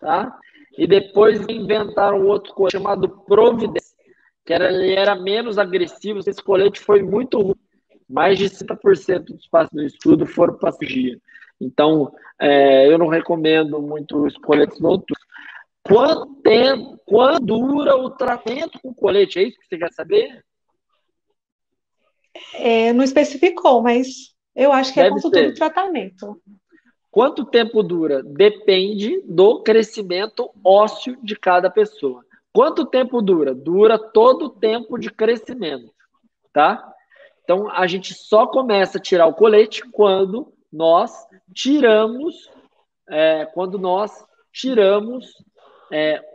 tá? E depois inventaram outro colete chamado Providence, que ele era menos agressivo. Esse colete foi muito ruim. Mais de 50% dos pacientes do estudo foram para cirurgia. Então, eu não recomendo muito os coletes noturnos. Quanto dura o tratamento com colete? É isso que você quer saber? Não especificou, mas eu acho que é Deve quanto dura o ser. tratamento. Quanto tempo dura? Depende do crescimento ósseo de cada pessoa. Quanto tempo dura? Dura todo o tempo de crescimento, tá? Então, a gente só começa a tirar o colete quando nós tiramos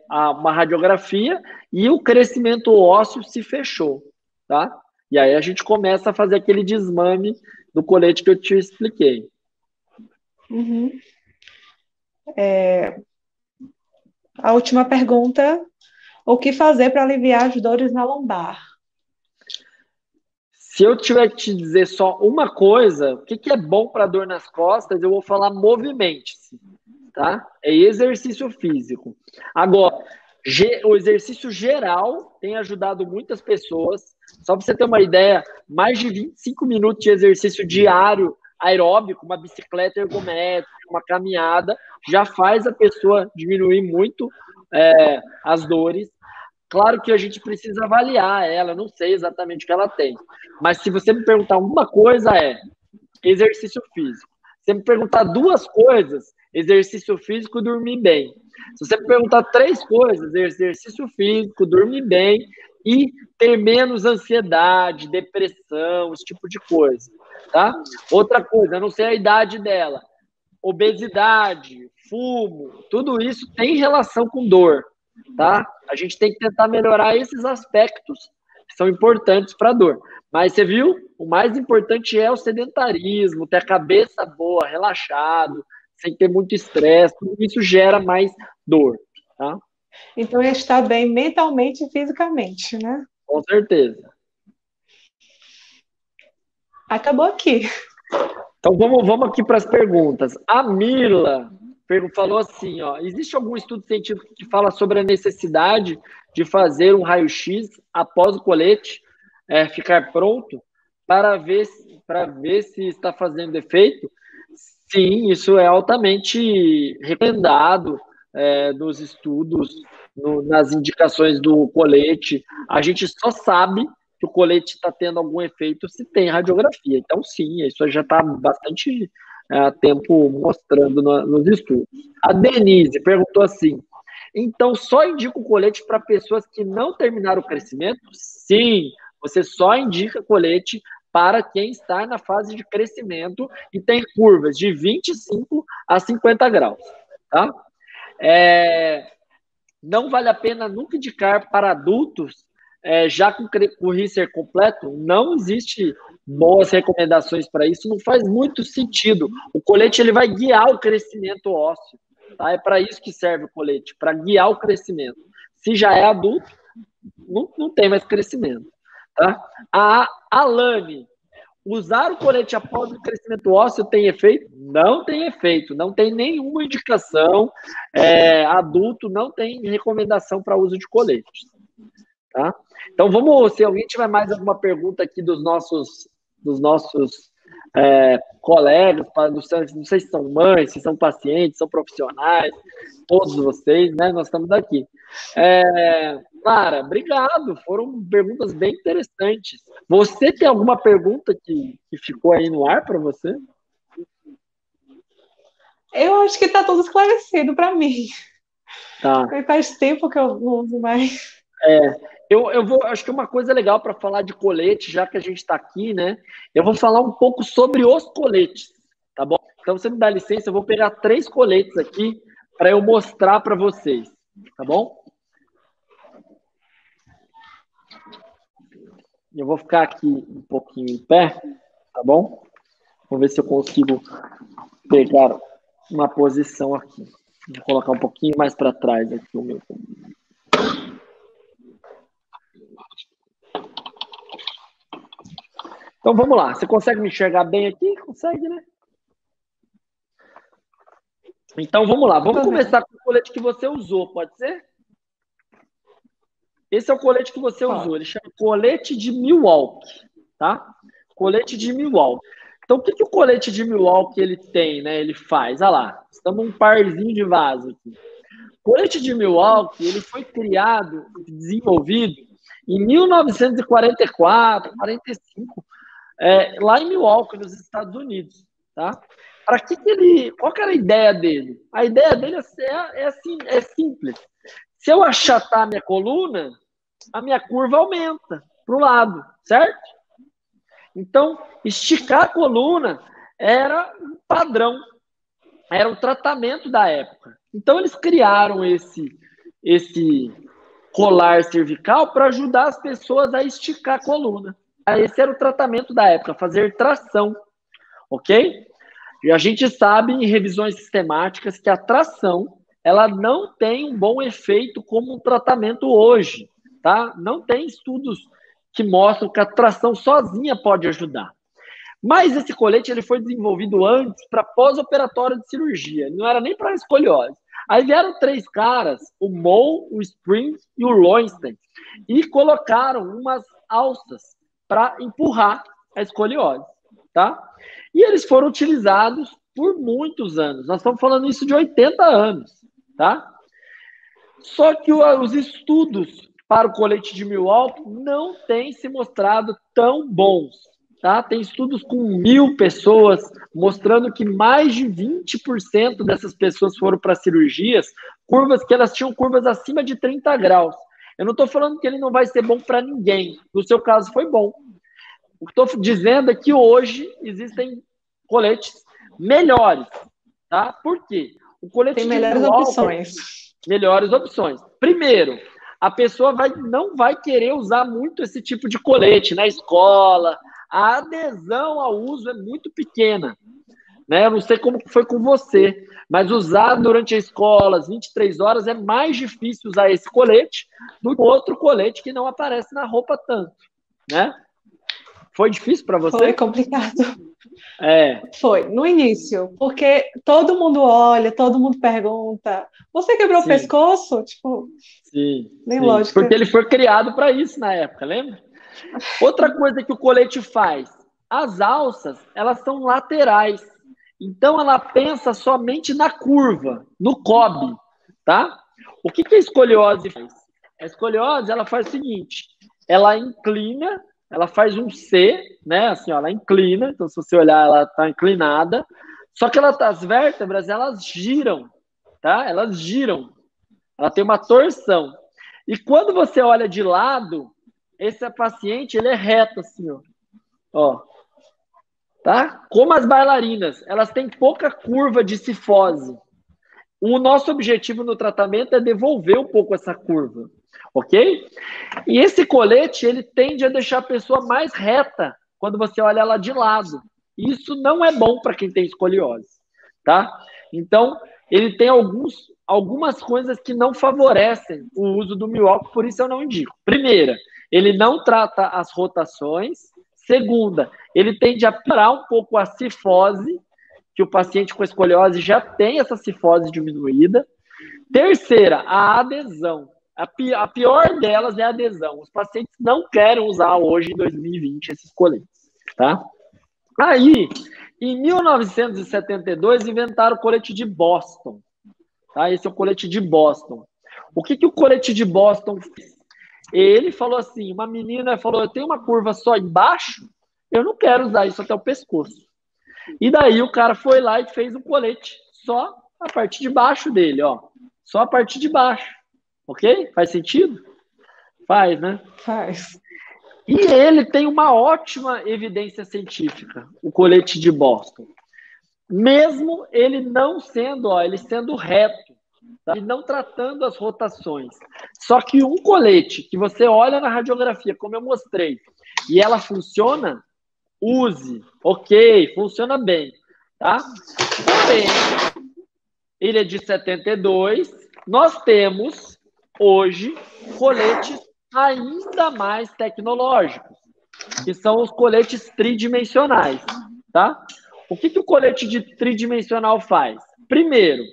uma radiografia e o crescimento ósseo se fechou, tá? E aí a gente começa a fazer aquele desmame do colete que eu te expliquei. Uhum. A última pergunta: o que fazer para aliviar as dores na lombar? Se eu tiver que te dizer só uma coisa, o que é bom para dor nas costas, eu vou falar movimente-se, tá? É exercício físico. Agora, o exercício geral tem ajudado muitas pessoas. Só para você ter uma ideia, mais de 25 minutos de exercício diário aeróbico, uma bicicleta ergométrica, uma caminhada, já faz a pessoa diminuir muito as dores. Claro que a gente precisa avaliar ela, não sei exatamente o que ela tem. Mas se você me perguntar uma coisa, é exercício físico. Se você me perguntar duas coisas, exercício físico, dormir bem. Se você me perguntar três coisas, exercício físico, dormir bem e ter menos ansiedade, depressão, esse tipo de coisa, tá? Outra coisa, eu não sei a idade dela, obesidade, fumo, tudo isso tem relação com dor, tá? A gente tem que tentar melhorar esses aspectos que são importantes para a dor. Mas você viu? O mais importante é o sedentarismo, ter a cabeça boa, relaxado, sem ter muito estresse, tudo isso gera mais dor, tá? Então, é estar bem mentalmente e fisicamente, né? Com certeza. Acabou aqui. Então vamos aqui para as perguntas. A Mirla falou assim, ó, existe algum estudo científico que fala sobre a necessidade de fazer um raio-x após o colete ficar pronto para ver se está fazendo efeito? Sim, isso é altamente recomendado nos estudos, nas indicações do colete. A gente só sabe que o colete está tendo algum efeito se tem radiografia. Então, sim, isso já está bastante tempo mostrando nos estudos. A Denise perguntou assim, então só indica o colete para pessoas que não terminaram o crescimento? Sim, você só indica colete para quem está na fase de crescimento e tem curvas de 25 a 50 graus, tá? Não vale a pena nunca indicar para adultos já com o RICER completo, não existe boas recomendações para isso, não faz muito sentido. O colete ele vai guiar o crescimento ósseo, tá? É para isso que serve o colete, para guiar o crescimento. Se já é adulto, não tem mais crescimento, tá? A Alane, usar o colete após o crescimento ósseo tem efeito? Não tem efeito, não tem nenhuma indicação. Adulto não tem recomendação para uso de colete. Tá? Então vamos, se alguém tiver mais alguma pergunta aqui dos nossos colegas, não sei se são mães, se são pacientes, são profissionais, todos vocês, né? Nós estamos aqui. Clara, obrigado, foram perguntas bem interessantes. Você tem alguma pergunta que ficou aí no ar para você? Eu acho que está tudo esclarecido para mim. Tá. Faz tempo que eu não uso mais. Acho que uma coisa legal para falar de colete, já que a gente está aqui, né? Eu vou falar um pouco sobre os coletes, tá bom? Então, você me dá licença, eu vou pegar 3 coletes aqui para eu mostrar para vocês, tá bom? Eu vou ficar aqui um pouquinho em pé, tá bom? Vou ver se eu consigo pegar uma posição aqui. Vou colocar um pouquinho mais para trás aqui o meu. Então vamos lá. Você consegue me enxergar bem aqui? Consegue, né? Então vamos lá. Vamos começar com o colete que você usou, pode ser? Esse é o colete que você usou. Ele chama colete de Milwaukee, tá? Colete de Milwaukee. Então, o que o colete de Milwaukee ele tem, né? Ele faz, olha lá, estamos um parzinho de vaso aqui. O colete de Milwaukee, ele foi criado, desenvolvido em 1944, 45, lá em Milwaukee, nos Estados Unidos, tá? Para que ele... Qual que era a ideia dele? A ideia dele é simples. Se eu achatar a minha coluna, a minha curva aumenta para o lado, certo? Então, esticar a coluna era um padrão, era o tratamento da época. Então, eles criaram esse colar cervical para ajudar as pessoas a esticar a coluna. Esse era o tratamento da época, fazer tração, ok? E a gente sabe em revisões sistemáticas que a tração ela não tem um bom efeito como um tratamento hoje, tá? Não tem estudos que mostram que a tração sozinha pode ajudar. Mas esse colete ele foi desenvolvido antes para pós-operatório de cirurgia, não era nem para escoliose. Aí vieram 3 caras, o Moll, o Spring e o Lowenstein, e colocaram umas alças para empurrar a escoliose, tá? E eles foram utilizados por muitos anos. Nós estamos falando isso de 80 anos, tá? Só que os estudos para o colete de Milwaukee não têm se mostrado tão bons, tá? Tem estudos com 1.000 pessoas mostrando que mais de 20% dessas pessoas foram para cirurgias, curvas que elas tinham curvas acima de 30 graus. Eu não estou falando que ele não vai ser bom para ninguém. No seu caso, foi bom. O que estou dizendo é que hoje existem coletes melhores, tá? Por quê? O colete tem melhores opções. Melhores opções. Primeiro, a pessoa não vai querer usar muito esse tipo de colete na escola. A adesão ao uso é muito pequena, né? Eu não sei como foi com você, mas usar durante a escola, as 23 horas, é mais difícil usar esse colete do que outro colete que não aparece na roupa tanto, né? Foi difícil para você? Foi complicado. Foi, no início, porque todo mundo olha, todo mundo pergunta, você quebrou o pescoço? Tipo, nem lógico. Porque ele foi criado para isso na época, lembra? Outra coisa que o colete faz, as alças, elas são laterais, então ela pensa somente na curva, no cobre, tá? O que a escoliose faz? A escoliose, ela faz o seguinte, ela inclina, ela faz um C, né? Assim, ó, ela inclina, então se você olhar, ela está inclinada, só que as vértebras, elas giram, tá? Elas giram, ela tem uma torção. E quando você olha de lado, esse paciente, ele é reto, assim, ó. Tá? Como as bailarinas, elas têm pouca curva de cifose. O nosso objetivo no tratamento é devolver um pouco essa curva, ok? E esse colete, ele tende a deixar a pessoa mais reta quando você olha ela de lado. Isso não é bom para quem tem escoliose, tá? Então, ele tem algumas coisas que não favorecem o uso do Milwaukee, por isso eu não indico. Primeira, ele não trata as rotações. Segunda, ele tende a piorar um pouco a cifose, que o paciente com escoliose já tem essa cifose diminuída. Terceira, a adesão. A pior delas é a adesão. Os pacientes não querem usar hoje, em 2020, esses coletes, tá? Aí, em 1972, inventaram o colete de Boston. Tá? Esse é o colete de Boston. O que o colete de Boston fez? Ele falou assim, uma menina falou, eu tenho uma curva só embaixo, eu não quero usar isso até o pescoço. E daí o cara foi lá e fez um colete só a parte de baixo dele, ó. Só a parte de baixo. Ok? Faz sentido? Faz, né? Faz. E ele tem uma ótima evidência científica, o colete de Boston. Mesmo ele não sendo, ó, ele sendo reto, tá? E não tratando as rotações. Só que um colete que você olha na radiografia, como eu mostrei, e ela funciona, use, ok, funciona bem, tá? Porém, ele é de 72, nós temos hoje coletes ainda mais tecnológicos, que são os coletes tridimensionais, tá? O que o colete tridimensional faz? Primeiro,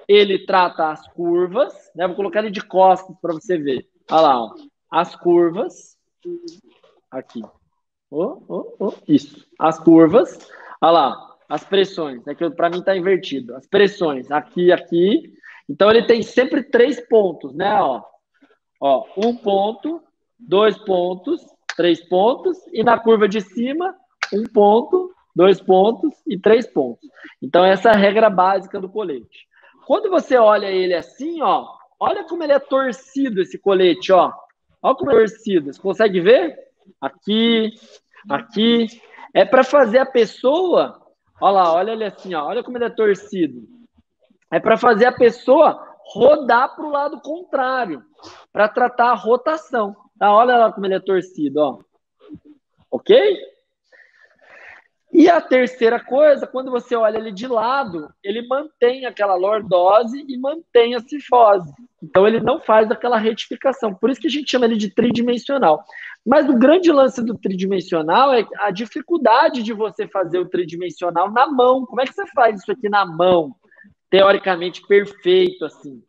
ele trata as curvas, né? Vou colocar ele de costas para você ver. Olha lá, ó. As curvas, aqui. Isso. As curvas, olha lá, as pressões, né, que para mim está invertido. As pressões, aqui, aqui. Então, ele tem sempre 3 pontos, né? Ó, 1 ponto, 2 pontos, 3 pontos, e na curva de cima, 1 ponto, 2 pontos e 3 pontos. Então, essa é a regra básica do colete. Quando você olha ele assim, ó, olha como ele é torcido, esse colete, ó. Olha como é torcido. Você consegue ver? Aqui, aqui. É para fazer a pessoa... Olha lá, olha ele assim, ó. Olha como ele é torcido. É para fazer a pessoa rodar para o lado contrário, para tratar a rotação. Tá? Olha lá como ele é torcido, ó. Ok? E a terceira coisa, quando você olha ele de lado, ele mantém aquela lordose e mantém a cifose. Então, ele não faz aquela retificação. Por isso que a gente chama ele de tridimensional. Mas o grande lance do tridimensional é a dificuldade de você fazer o tridimensional na mão. Como é que você faz isso aqui na mão? Teoricamente perfeito, assim.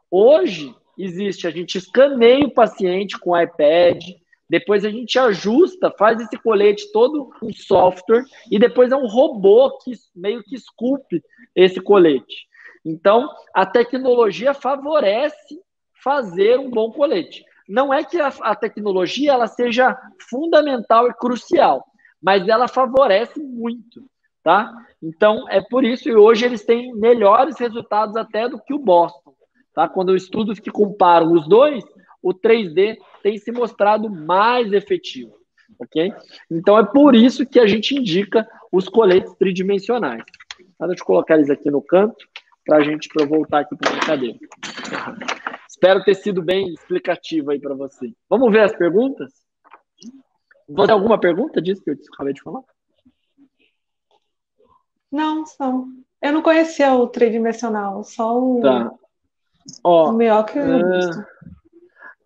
Hoje, a gente escaneia o paciente com o iPad, depois a gente ajusta, faz esse colete todo um software, e depois é um robô que meio que esculpe esse colete. Então, a tecnologia favorece fazer um bom colete. Não é que a tecnologia ela seja fundamental e crucial, mas ela favorece muito, tá? Então, é por isso, e hoje eles têm melhores resultados até do que o Boston, tá? Quando estudos que comparam os dois, o 3D tem se mostrado mais efetivo, ok? Então, é por isso que a gente indica os coletes tridimensionais. Tá? Deixa eu colocar eles aqui no canto, para eu voltar aqui para a brincadeira. Espero ter sido bem explicativo aí para você. Vamos ver as perguntas? Você tem alguma pergunta disso que eu acabei de falar? Não. Eu não conhecia o tridimensional, só o, tá. Ó, o melhor que eu visto.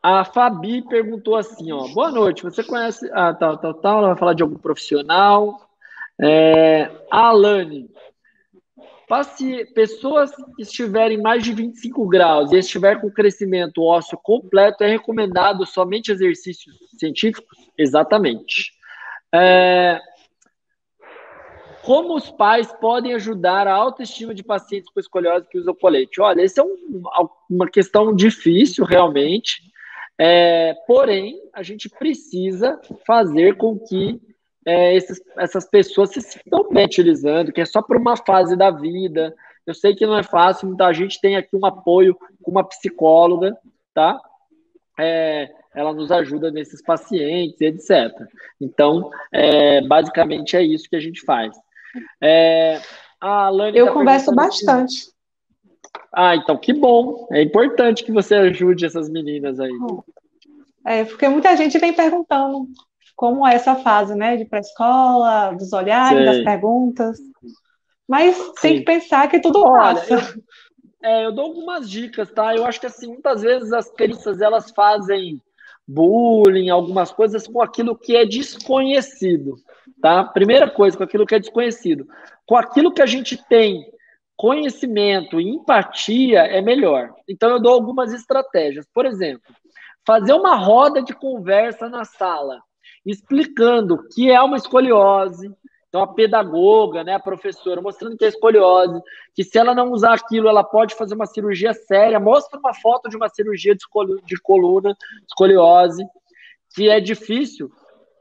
A Fabi perguntou assim, ó, boa noite, você conhece... ela vai falar de algum profissional. A Alane, pessoas que estiverem mais de 25 graus e estiver com crescimento ósseo completo, é recomendado somente exercícios científicos? Exatamente. Como os pais podem ajudar a autoestima de pacientes com escoliose que usam colete? Olha, essa é uma questão difícil, realmente. Porém, a gente precisa fazer com que essas pessoas se sintam bem utilizando, que é só por uma fase da vida. Eu sei que não é fácil, muita gente tem aqui um apoio com uma psicóloga, tá? Ela nos ajuda nesses pacientes, etc. Então, basicamente é isso que a gente faz. A Alane eu converso bastante. Então que bom. É importante que você ajude essas meninas aí. Porque muita gente vem perguntando como é essa fase, né, de pré-escola, dos olhares, das perguntas. Mas tem que pensar que tudo passa. Eu dou algumas dicas, tá? Eu acho que, assim, muitas vezes as crianças, elas fazem bullying, algumas coisas com aquilo que é desconhecido, tá? Primeira coisa, com aquilo que é desconhecido. Com aquilo que a gente tem conhecimento e empatia, é melhor. Então, eu dou algumas estratégias. Por exemplo, fazer uma roda de conversa na sala, explicando o que é uma escoliose. Então, a pedagoga, né, a professora, mostrando que é escoliose, que se ela não usar aquilo, ela pode fazer uma cirurgia séria. Mostra uma foto de uma cirurgia de coluna, escoliose, que é difícil.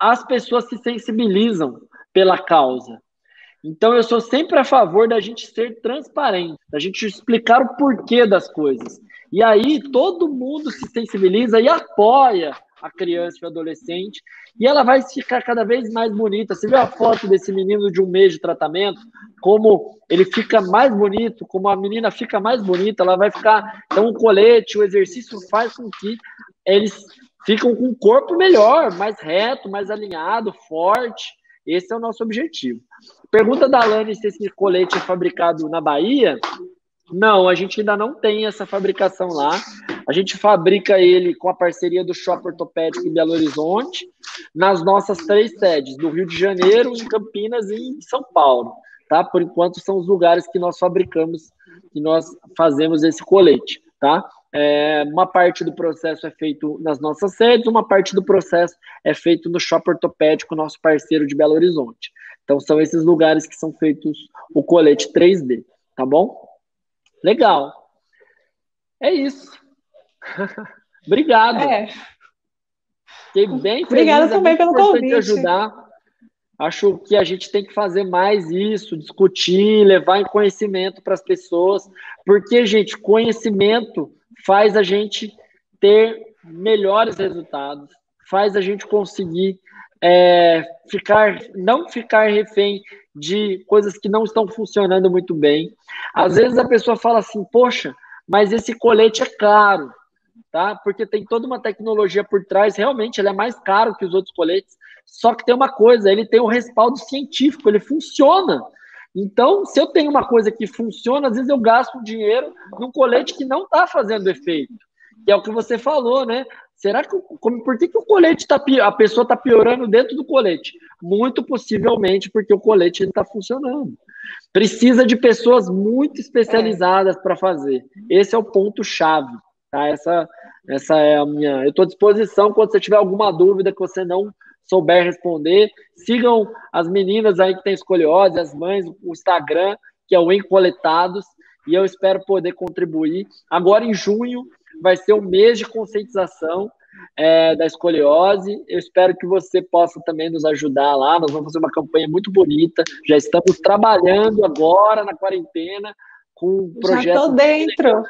As pessoas se sensibilizam pela causa. Então, eu sou sempre a favor da gente ser transparente, da gente explicar o porquê das coisas. E aí, todo mundo se sensibiliza e apoia a criança e o adolescente, e ela vai ficar cada vez mais bonita. Você viu a foto desse menino de 1 mês de tratamento? Como ele fica mais bonito, como a menina fica mais bonita, ela vai ficar... Então, o colete, o exercício faz com que eles ficam com o corpo melhor, mais reto, mais alinhado, forte. Esse é o nosso objetivo. Pergunta da Alane se esse colete é fabricado na Bahia. Não, a gente ainda não tem essa fabricação lá. A gente fabrica ele com a parceria do Shopping Ortopédico em Belo Horizonte, nas nossas 3 sedes, no Rio de Janeiro, em Campinas e em São Paulo. Tá? Por enquanto, são os lugares que nós fabricamos, que nós fazemos esse colete. Tá? Uma parte do processo é feito nas nossas sedes, uma parte do processo é feito no Shopping Ortopédico, nosso parceiro de Belo Horizonte. Então, são esses lugares que são feitos o colete 3D. Tá bom? Legal. É isso. Obrigado. Fiquei bem feliz. Obrigada também pelo convite. Ajudar. Acho que a gente tem que fazer mais isso, discutir, levar em conhecimento para as pessoas, porque, gente, conhecimento faz a gente ter melhores resultados, faz a gente conseguir não ficar refém de coisas que não estão funcionando muito bem. Às vezes a pessoa fala assim, poxa, mas esse colete é caro, tá? Porque tem toda uma tecnologia por trás, realmente ele é mais caro que os outros coletes, Só que tem uma coisa, ele tem o respaldo científico, ele funciona. Então, se eu tenho uma coisa que funciona, às vezes eu gasto dinheiro num colete que não está fazendo efeito. Que é o que você falou, né? Será que por que o colete a pessoa está piorando dentro do colete? Muito possivelmente porque o colete não está funcionando. Precisa de pessoas muito especializadas para fazer. Esse é o ponto-chave. Tá? Essa é a minha. Eu estou à disposição quando você tiver alguma dúvida que você não souber responder. Sigam as meninas aí que têm escoliose, as mães, o Instagram, que é o Encoletados, e eu espero poder contribuir. Agora, em junho, vai ser um mês de conscientização da escoliose. Eu espero que você possa também nos ajudar lá. Nós vamos fazer uma campanha muito bonita. Já estamos trabalhando agora na quarentena com projetos. Já tô dentro.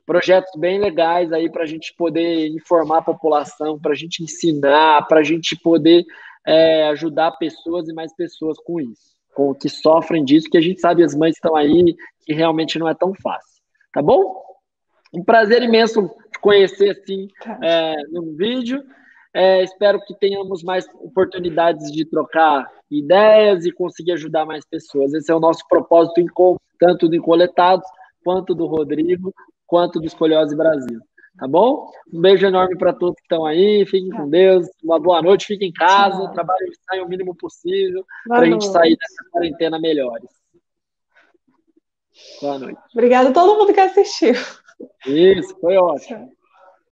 Projetos bem legais aí para a gente poder informar a população, para a gente ensinar, para a gente poder ajudar pessoas e mais pessoas com isso, com que sofrem disso, que a gente sabe as mães estão aí, que realmente não é tão fácil. Tá bom? Um prazer imenso te conhecer assim no vídeo. Espero que tenhamos mais oportunidades de trocar ideias e conseguir ajudar mais pessoas. Esse é o nosso propósito, tanto do Encoletados, quanto do Rodrigo, quanto do Escoliose Brasil. Tá bom? Um beijo enorme para todos que estão aí. Fiquem com Deus. Uma boa noite. Fiquem em casa. Trabalhem o mínimo possível para a gente sair dessa quarentena melhores. Boa noite. Obrigada a todo mundo que assistiu. Isso, foi ótimo.